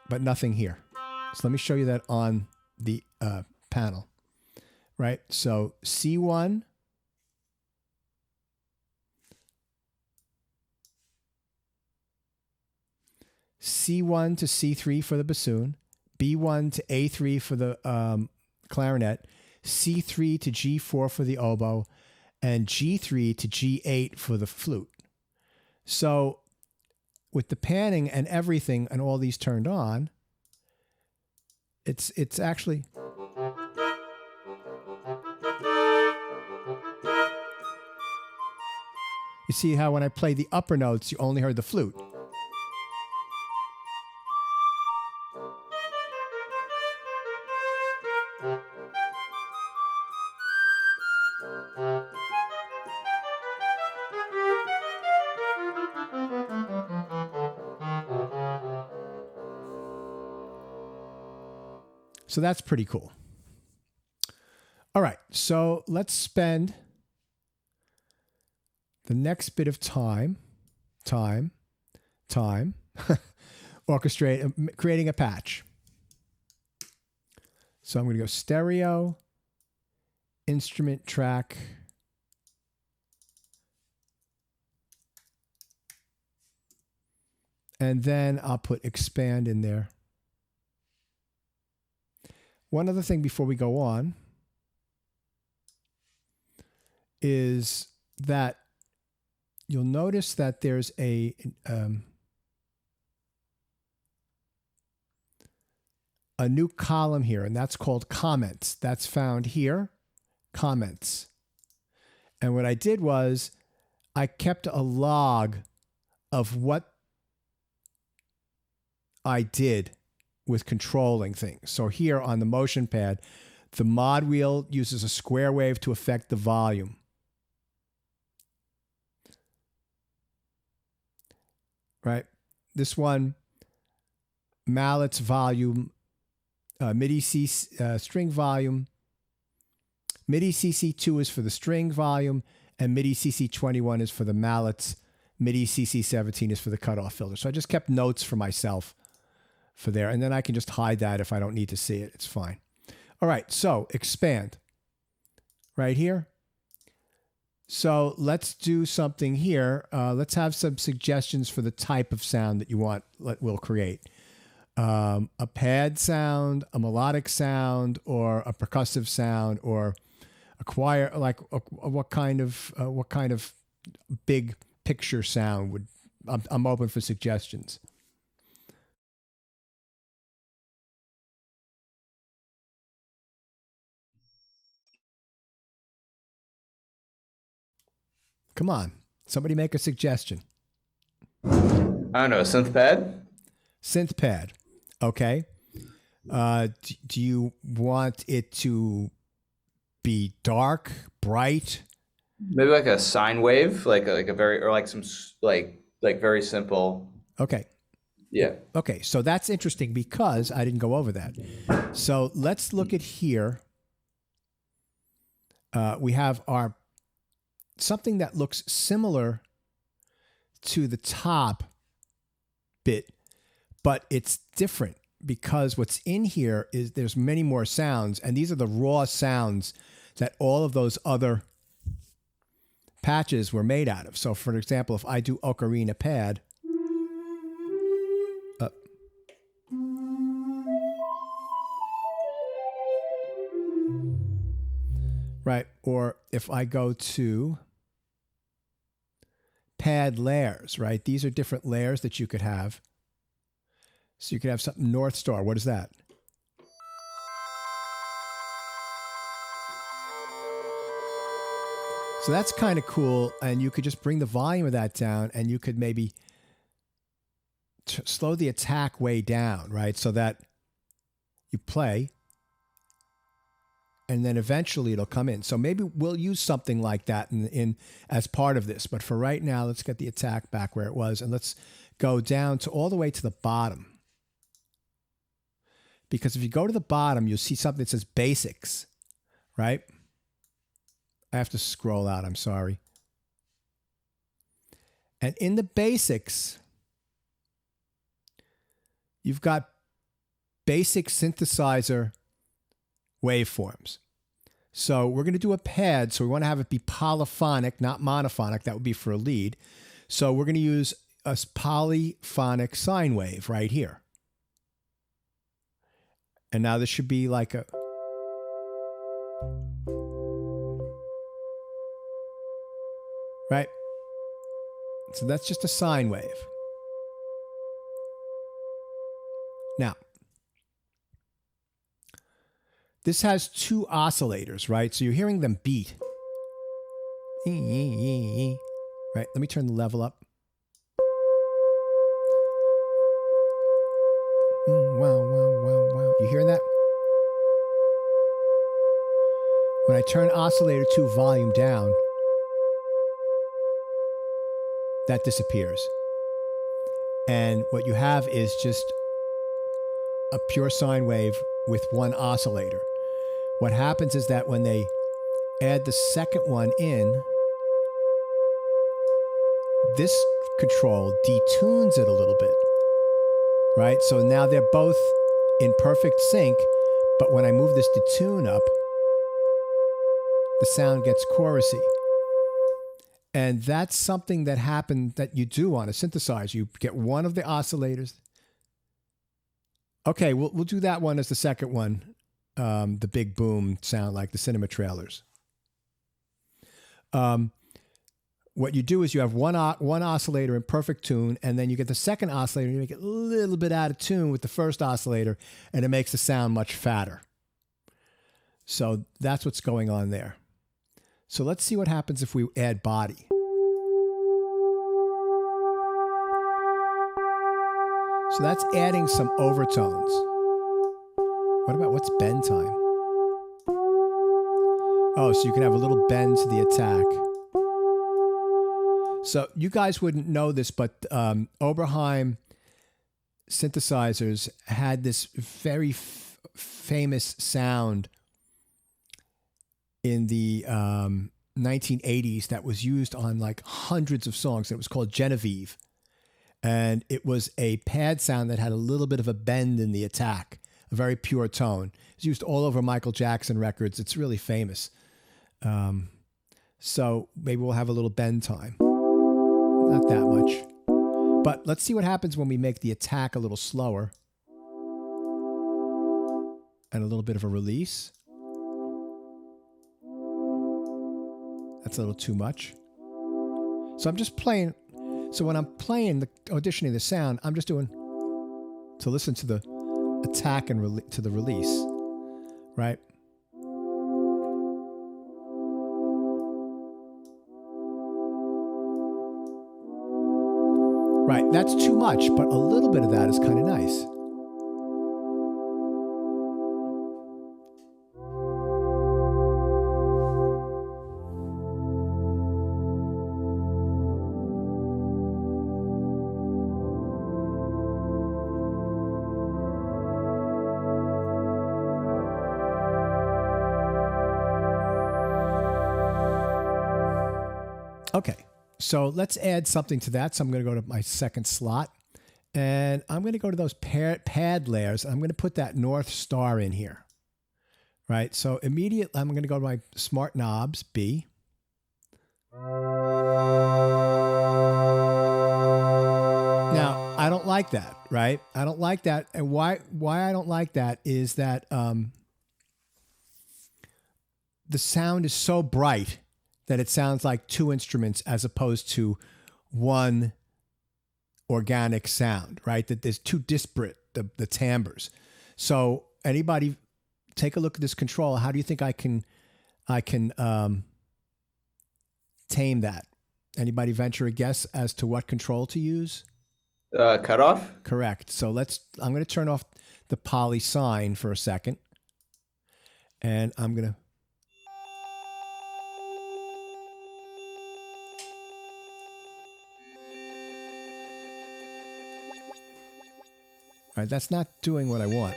But nothing here. So let me show you that on the panel. Right? So C1. C1 to C3 for the bassoon. B1 to A3 for the clarinet. C3 to G4 for the oboe, and G3 to G8 for the flute. So with the panning and everything and all these turned on, it's actually... You see how when I play the upper notes, you only heard the flute. So that's pretty cool. All right, so let's spend the next bit of time, creating a patch. So I'm going to go stereo, instrument track, and then I'll put Xpand in there. One other thing before we go on is that you'll notice that there's a new column here, and that's called comments. That's found here, comments. And what I did was I kept a log of what I did with controlling things. So here on the motion pad, the mod wheel uses a square wave to affect the volume. Right? This one, mallets volume, MIDI string volume. MIDI CC2 is for the string volume, and MIDI CC21 is for the mallets. MIDI CC17 is for the cutoff filter. So I just kept notes for myself for there, and then I can just hide that if I don't need to see it. It's fine. All right, so Xpand right here. So let's do something here. Let's have some suggestions for the type of sound that you want. We'll create a pad sound, a melodic sound, or a percussive sound, or a choir. Like what kind of big picture sound would? I'm open for suggestions. Come on, somebody make a suggestion. I don't know, synth pad? Synth pad. Okay. Do you want it to be dark, bright? Maybe like a sine wave, like a very, or like some like very simple. Okay. Yeah. Okay, so that's interesting because I didn't go over that. So let's look at here. We have our something that looks similar to the top bit, but it's different because what's in here is there's many more sounds, and these are the raw sounds that all of those other patches were made out of. So for example, if I do ocarina pad, right, or if I go to pad layers, right? These are different layers that you could have. So you could have something North Star. What is that? So that's kind of cool. And you could just bring the volume of that down, and you could maybe slow the attack way down, right? So that you play, and then eventually it'll come in. So maybe we'll use something like that in as part of this. But for right now, let's get the attack back where it was, and let's go down to all the way to the bottom. Because if you go to the bottom, you'll see something that says basics, right? I have to scroll out, I'm sorry. And in the basics, you've got basic synthesizer waveforms. So we're going to do a pad, so we want to have it be polyphonic, not monophonic. That would be for a lead. So we're going to use a polyphonic sine wave right here. And now this should be like a... Right? So that's just a sine wave. Now, this has two oscillators, right? So you're hearing them beat. Right? Let me turn the level up. Wow, wow, wow, wow. You hearing that? When I turn oscillator 2 volume down, that disappears. And what you have is just a pure sine wave with one oscillator. What happens is that when they add the second one in, this control detunes it a little bit, right? So now they're both in perfect sync, but when I move this detune up, the sound gets chorusy. And that's something that happened that you do on a synthesizer. You get one of the oscillators. Okay, we'll do that one as the second one. The big boom sound like the cinema trailers. what you do is you have one oscillator in perfect tune, and then you get the second oscillator and you make it a little bit out of tune with the first oscillator, and it makes the sound much fatter. So that's what's going on there. So let's see what happens if we add body. So that's adding some overtones. What about what's bend time? Oh, so you can have a little bend to the attack. So you guys wouldn't know this, but Oberheim synthesizers had this very famous sound in the 1980s that was used on like hundreds of songs. It was called Genevieve. And it was a pad sound that had a little bit of a bend in the attack, a very pure tone. It's used all over Michael Jackson records. It's really famous. So maybe we'll have a little bend time. Not that much. But let's see what happens when we make the attack a little slower. And a little bit of a release. That's a little too much. So I'm just playing. So when I'm playing, auditioning the sound, I'm just doing to listen to the attack and to the release, right? Right, that's too much, but a little bit of that is kind of nice. Okay, so let's add something to that. So I'm going to go to my second slot, and I'm going to go to those pad layers. I'm going to put that North Star in here, right? So immediately I'm going to go to my Smart Knobs, B. Now, I don't like that, right? I don't like that. And why I don't like that is that the sound is so bright that it sounds like two instruments as opposed to one organic sound, right? That there's two disparate, the timbres. So anybody take a look at this control. How do you think I can tame that? Anybody venture a guess as to what control to use? Cutoff? Correct. So I'm going to turn off the poly sign for a second. And I'm going to all right, that's not doing what I want.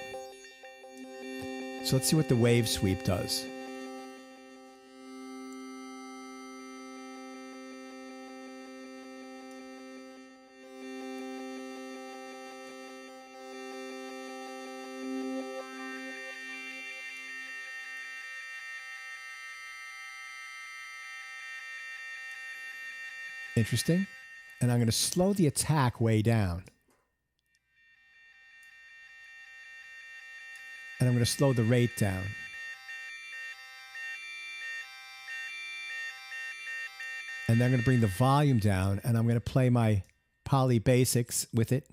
So let's see what the wave sweep does. Interesting. And I'm going to slow the attack way down. And I'm going to slow the rate down. And then I'm going to bring the volume down, and I'm going to play my poly basics with it.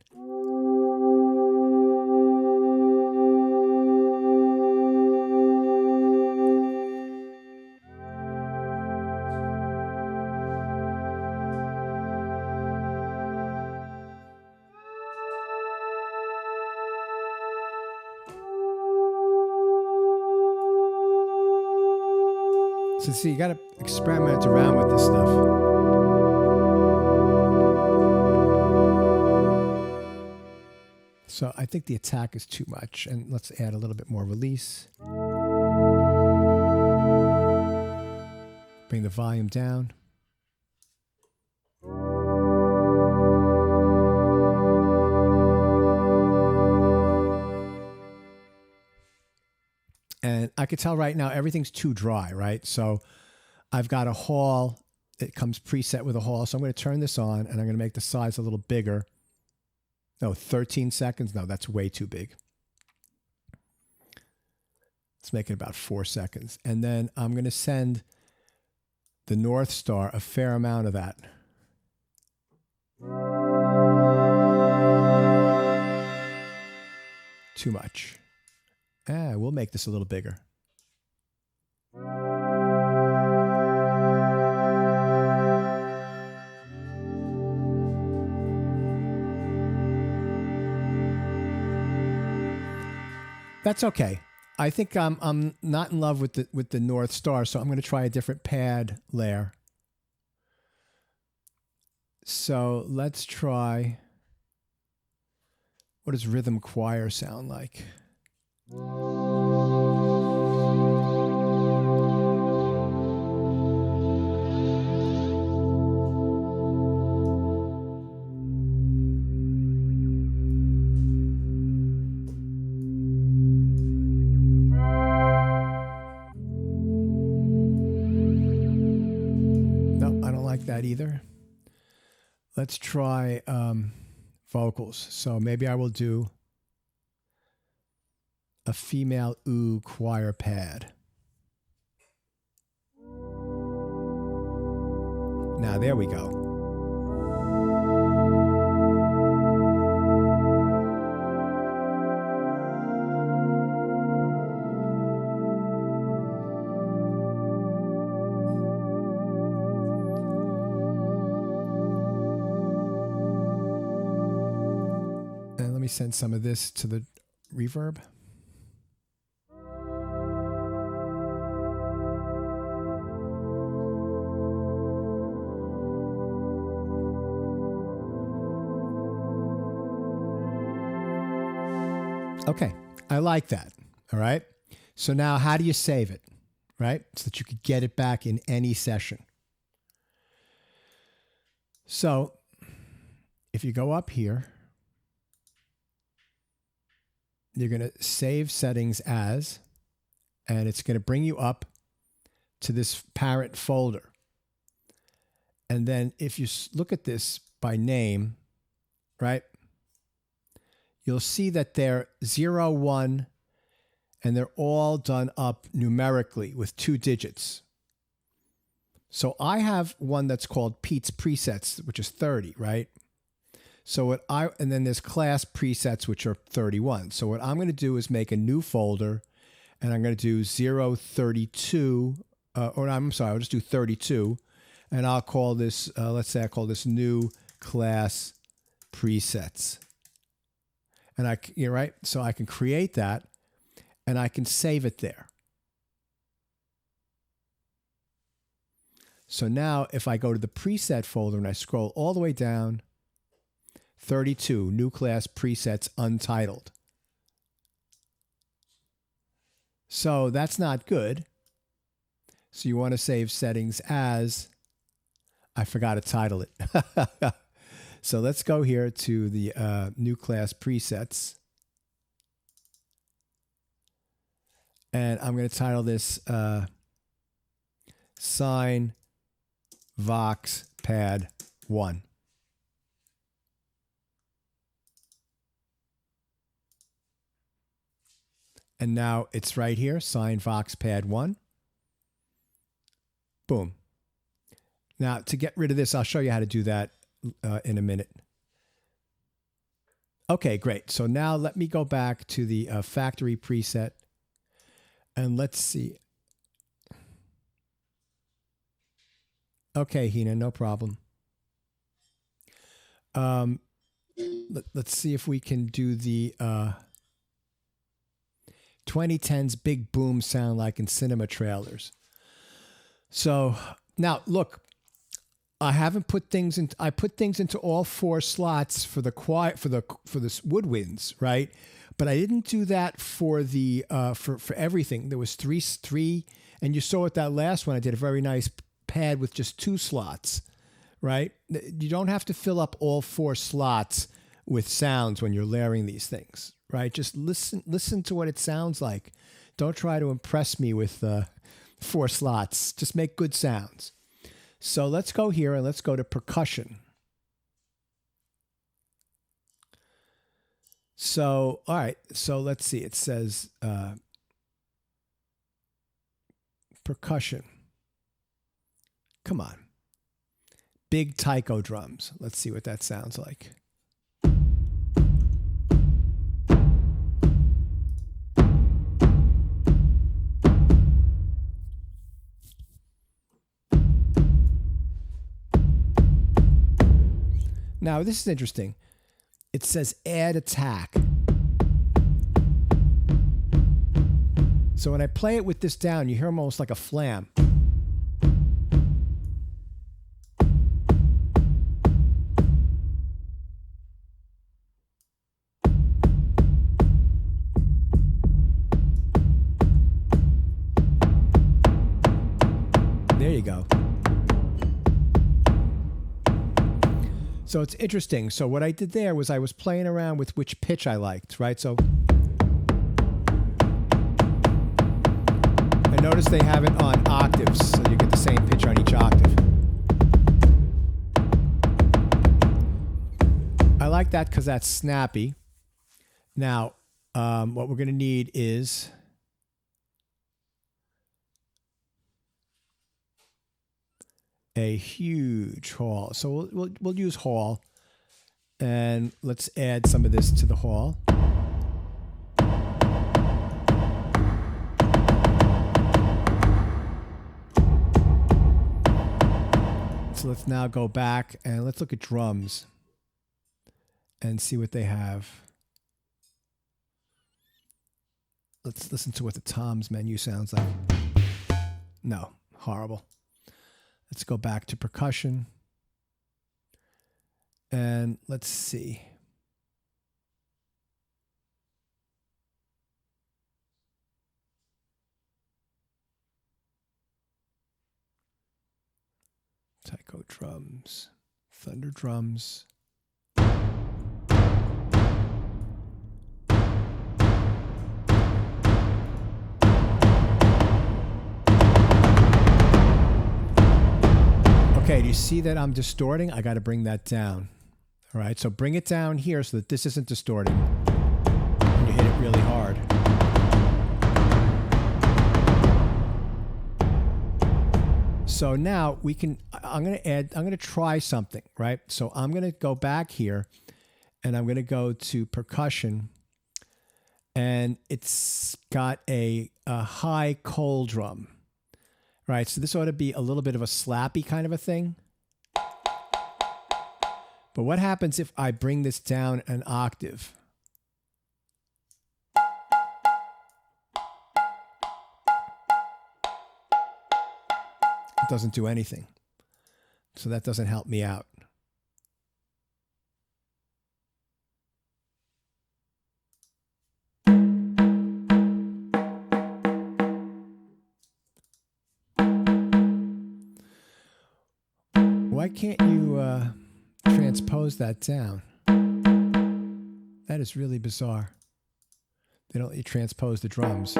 So see, you got to experiment around with this stuff. So I think the attack is too much, and let's add a little bit more release. Bring the volume down. And I could tell right now everything's too dry, right? So I've got a hall. It comes preset with a hall. So I'm going to turn this on, and I'm going to make the size a little bigger. No, 13 seconds. No, that's way too big. Let's make it about 4 seconds. And then I'm going to send the North Star, a fair amount of that. Too much. We'll make this a little bigger. That's okay. I think I'm not in love with the North Star, so I'm going to try a different pad layer. So let's try. What does rhythm choir sound like? That either. Let's try vocals. So maybe I will do a female ooh choir pad. Now there we go. Send some of this to the reverb. Okay, I like that. All right. So now how do you save it? Right? So that you could get it back in any session. So if you go up here, you're going to save settings as, and it's going to bring you up to this parent folder. And then if you look at this by name, right, you'll see that they're 0, 1, and they're all done up numerically with 2 digits. So I have one that's called Pete's Presets, which is 30, right? So and then there's class presets, which are 31. So what I'm going to do is make a new folder, and I'm going to do 032, or I'm sorry, I'll just do 32, and I'll call this, let's say I call this new class presets. And you're right, so I can create that, and I can save it there. So now if I go to the preset folder and I scroll all the way down, 32, new class presets untitled. So that's not good. So you want to save settings as, I forgot to title it. So let's go here to the new class presets. And I'm going to title this Sine Vox Pad 1. And now it's right here, Sine Vox Pad 1. Boom. Now, to get rid of this, I'll show you how to do that in a minute. Okay, great. So now let me go back to the factory preset. And let's see. Okay, Hina, no problem. Let's see if we can do the 2010s big boom sound like in cinema trailers. So now look, I haven't put things in. I put things into all 4 slots for the quiet for this woodwinds, right? But I didn't do that for the for everything. There was three, and you saw at that last one I did a very nice pad with just 2 slots, right? You don't have to fill up all 4 slots with sounds when you're layering these things, right? Just listen to what it sounds like. Don't try to impress me with 4 slots. Just make good sounds. So let's go here and let's go to percussion. So, all right. So let's see. It says percussion. Come on. Big taiko drums. Let's see what that sounds like. Now, this is interesting. It says add attack. So when I play it with this down, you hear almost like a flam. There you go. So it's interesting. So what I did there was I was playing around with which pitch I liked, right? So I noticed they have it on octaves, so you get the same pitch on each octave. I like that because that's snappy. Now, what we're going to need is a huge hall. So we'll use hall, and let's add some of this to the hall. So let's now go back and let's look at drums and see what they have. Let's listen to what the toms menu sounds like. No, horrible. Let's go back to percussion. And let's see. Taiko drums, thunder drums. Okay, do you see that I'm distorting? I got to bring that down. All right, so bring it down here so that this isn't distorting when you hit it really hard. So now we can, I'm going to try something, right? So I'm going to go back here and I'm going to go to percussion, and it's got a high cold drum. Right, so this ought to be a little bit of a slappy kind of a thing. But what happens if I bring this down an octave? It doesn't do anything. So that doesn't help me out. Why can't you transpose that down? That is really bizarre. They don't let you transpose the drums.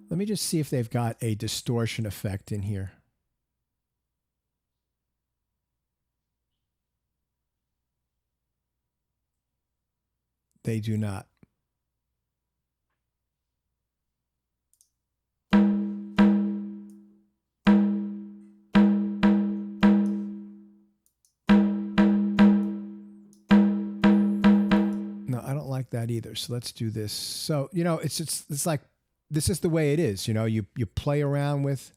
Let me just see if they've got a distortion effect in here. They do not. That either. So let's do this. So, you know, it's like, this is the way it is. You know, you play around with.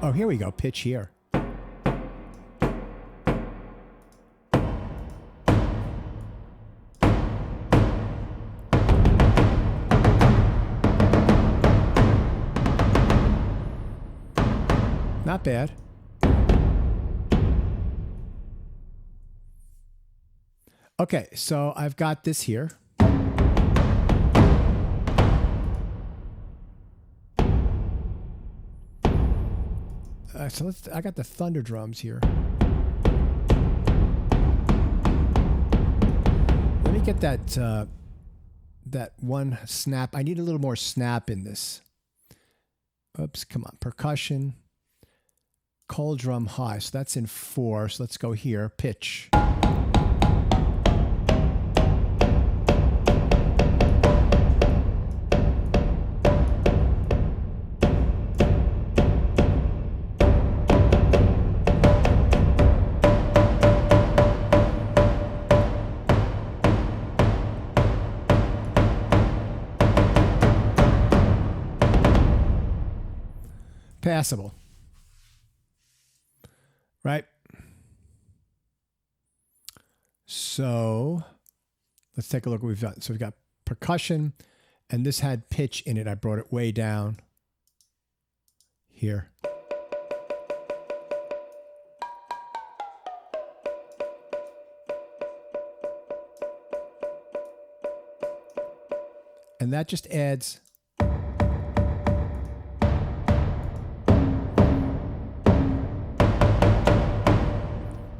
Oh, here we go. Pitch here. Not bad. Okay, so I've got this here. So I got the thunder drums here. Let me get that that one snap. I need a little more snap in this. Oops, come on, percussion. cold drum high. So that's in 4. So let's go here. Pitch. Passable. Right? So let's take a look what we've done. So we've got percussion, and this had pitch in it. I brought it way down here. And that just adds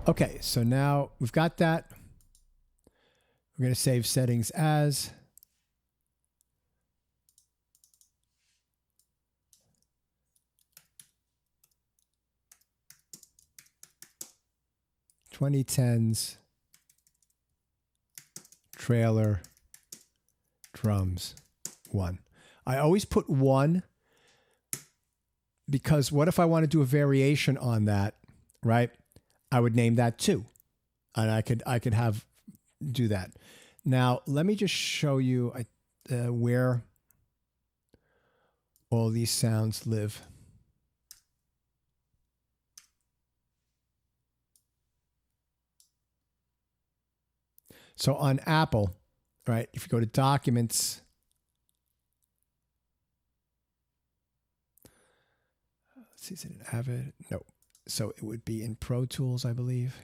okay, so now we've got that. We're going to save settings as. "2010s trailer drums 1." I always put 1 because what if I want to do a variation on that, right? I would name that 2, and I could have do that. Now let me just show you where all these sounds live. So on Apple, right? If you go to Documents, let's see, is it in Avid? No. So it would be in Pro Tools, I believe.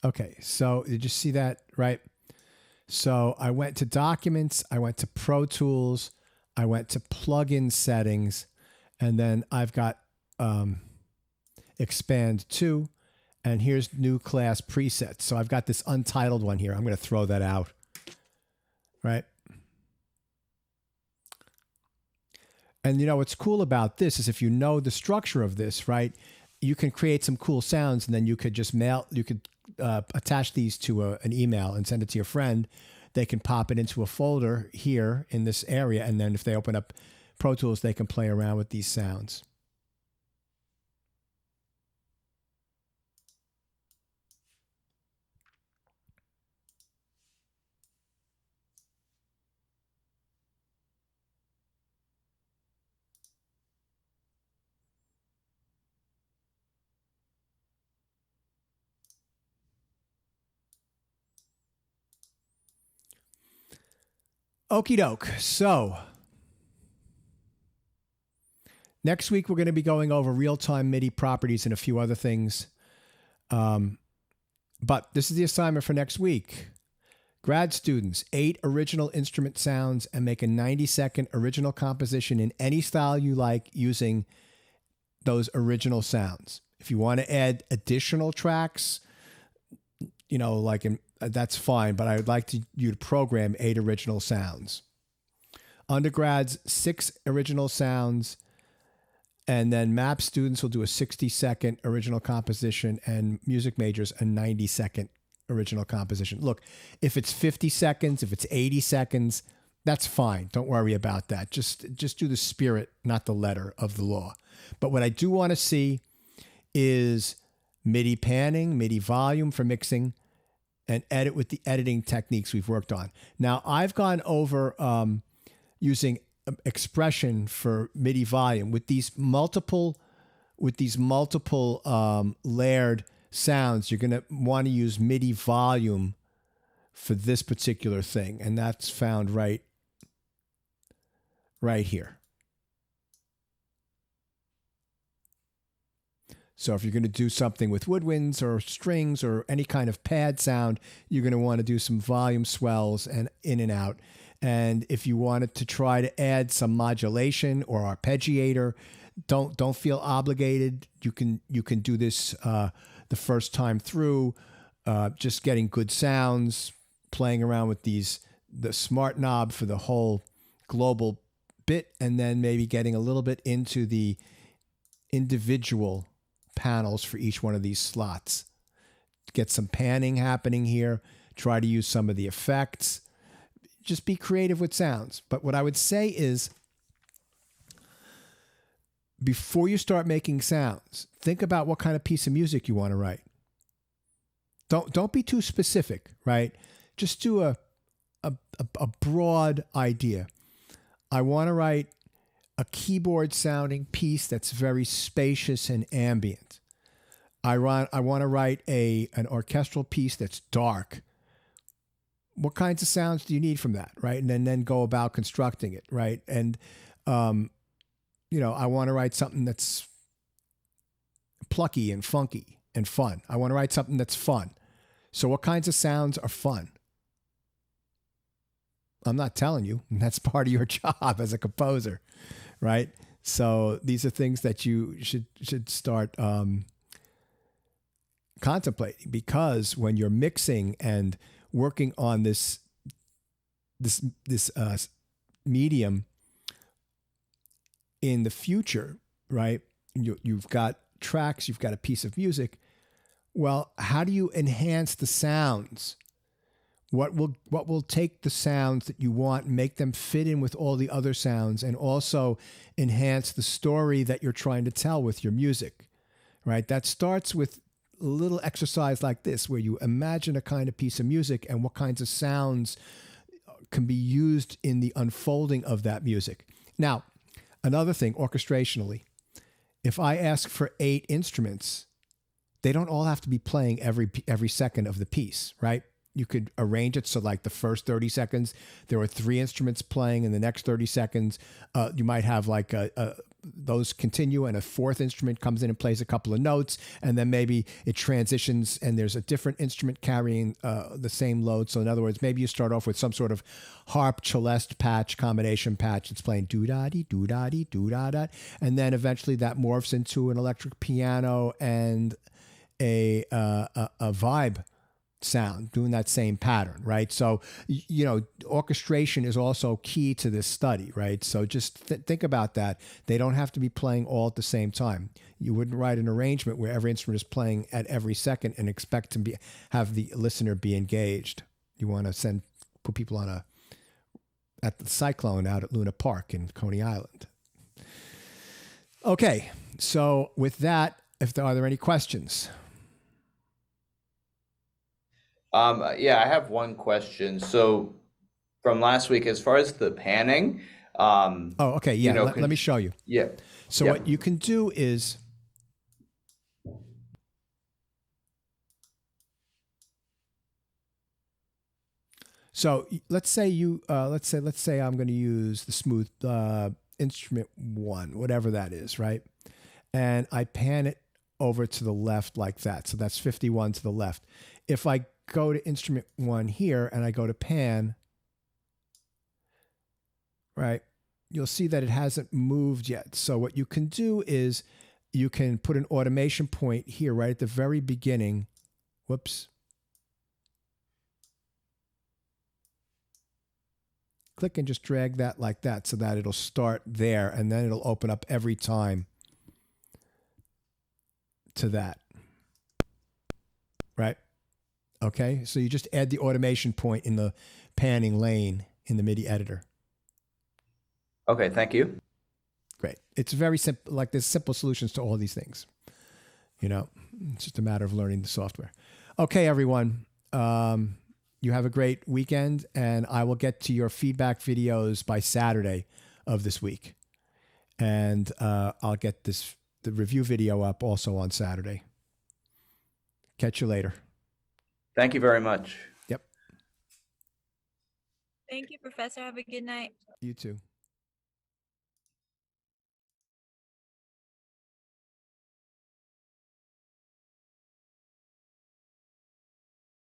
Okay, so did you see that, right? So I went to Documents, I went to Pro Tools, I went to Plugin Settings, and then I've got Xpand2, and here's new class presets. So I've got this untitled one here. I'm going to throw that out, right? And you know what's cool about this is if you know the structure of this, right, you can create some cool sounds, and then you could just attach these to an email and send it to your friend. They can pop it into a folder here in this area, and then if they open up Pro Tools, they can play around with these sounds. Okie doke. So next week, we're going to be going over real-time MIDI properties and a few other things. But this is the assignment for next week. Grad students, 8 original instrument sounds and make a 90-second original composition in any style you like using those original sounds. If you want to add additional tracks, you know, that's fine, but I would like you to program 8 original sounds. Undergrads, 6 original sounds, and then MAP students will do a 60-second original composition, and music majors a 90-second original composition. Look, if it's 50 seconds, if it's 80 seconds, that's fine. Don't worry about that. Just do the spirit, not the letter of the law. But what I do want to see is MIDI panning, MIDI volume for mixing, and edit with the editing techniques we've worked on. Now, I've gone over using expression for MIDI volume with these multiple layered sounds. You're going to want to use MIDI volume for this particular thing, and that's found right here. So if you're going to do something with woodwinds or strings or any kind of pad sound, you're going to want to do some volume swells and in and out. And if you wanted to try to add some modulation or arpeggiator, Don't feel obligated. You can do this the first time through, just getting good sounds, playing around with the smart knob for the whole global bit, and then maybe getting a little bit into the individual panels for each one of these slots. Get some panning happening here. Try to use some of the effects. Just be creative with sounds. But what I would say is, before you start making sounds, think about what kind of piece of music you want to write. Don't be too specific, right? Just do a broad idea. I want to write a keyboard sounding piece that's very spacious and ambient. I want to write an orchestral piece that's dark. What kinds of sounds do you need from that, right? And then go about constructing it, right? And I want to write something that's plucky and funky and fun. I want to write something that's fun. So what kinds of sounds are fun? I'm not telling you. That's part of your job as a composer, right? So these are things that you should start contemplating, because when you're mixing and working on this medium in the future, right? You've got tracks, you've got a piece of music. Well, how do you enhance the sounds? What will take the sounds that you want and make them fit in with all the other sounds, and also enhance the story that you're trying to tell with your music, right? That starts with a little exercise like this, where you imagine a kind of piece of music and what kinds of sounds can be used in the unfolding of that music. Now, another thing, orchestrationally, if I ask for 8 instruments, they don't all have to be playing every second of the piece, right? You could arrange it so, like, the first 30 seconds, there are 3 instruments playing, and the next 30 seconds, you might have like those continue, and a 4th instrument comes in and plays a couple of notes, and then maybe it transitions and there's a different instrument carrying the same load. So in other words, maybe you start off with some sort of harp celeste patch, combination patch that's playing doo-da-dee, doo-da-dee, doo-da-da, and then eventually that morphs into an electric piano and a vibe sound doing that same pattern, right? So, orchestration is also key to this study, right? So just think about that. They don't have to be playing all at the same time. You wouldn't write an arrangement where every instrument is playing at every second and expect to have the listener be engaged. You want to put people at the Cyclone out at Luna Park in Coney Island. Okay, so with that, are there any questions? Yeah, I have one question. So from last week, as far as the panning, okay. Yeah. Let me show you. Yeah. So what you can do is, so let's say I'm going to use the smooth instrument 1, whatever that is, right? And I pan it over to the left like that. So that's 51 to the left. If I go to instrument 1 here and I go to pan, right, you'll see that it hasn't moved yet. So what you can do is you can put an automation point here right at the very beginning. Whoops. Click and just drag that like that so that it'll start there, and then it'll open up every time to that. Right? Okay, so you just add the automation point in the panning lane in the MIDI editor. Okay, thank you. Great. It's very simple. Like, there's simple solutions to all these things. It's just a matter of learning the software. Okay, everyone. You have a great weekend, and I will get to your feedback videos by Saturday of this week. And I'll get the review video up also on Saturday. Catch you later. Thank you very much. Yep. Thank you, Professor. Have a good night. You too.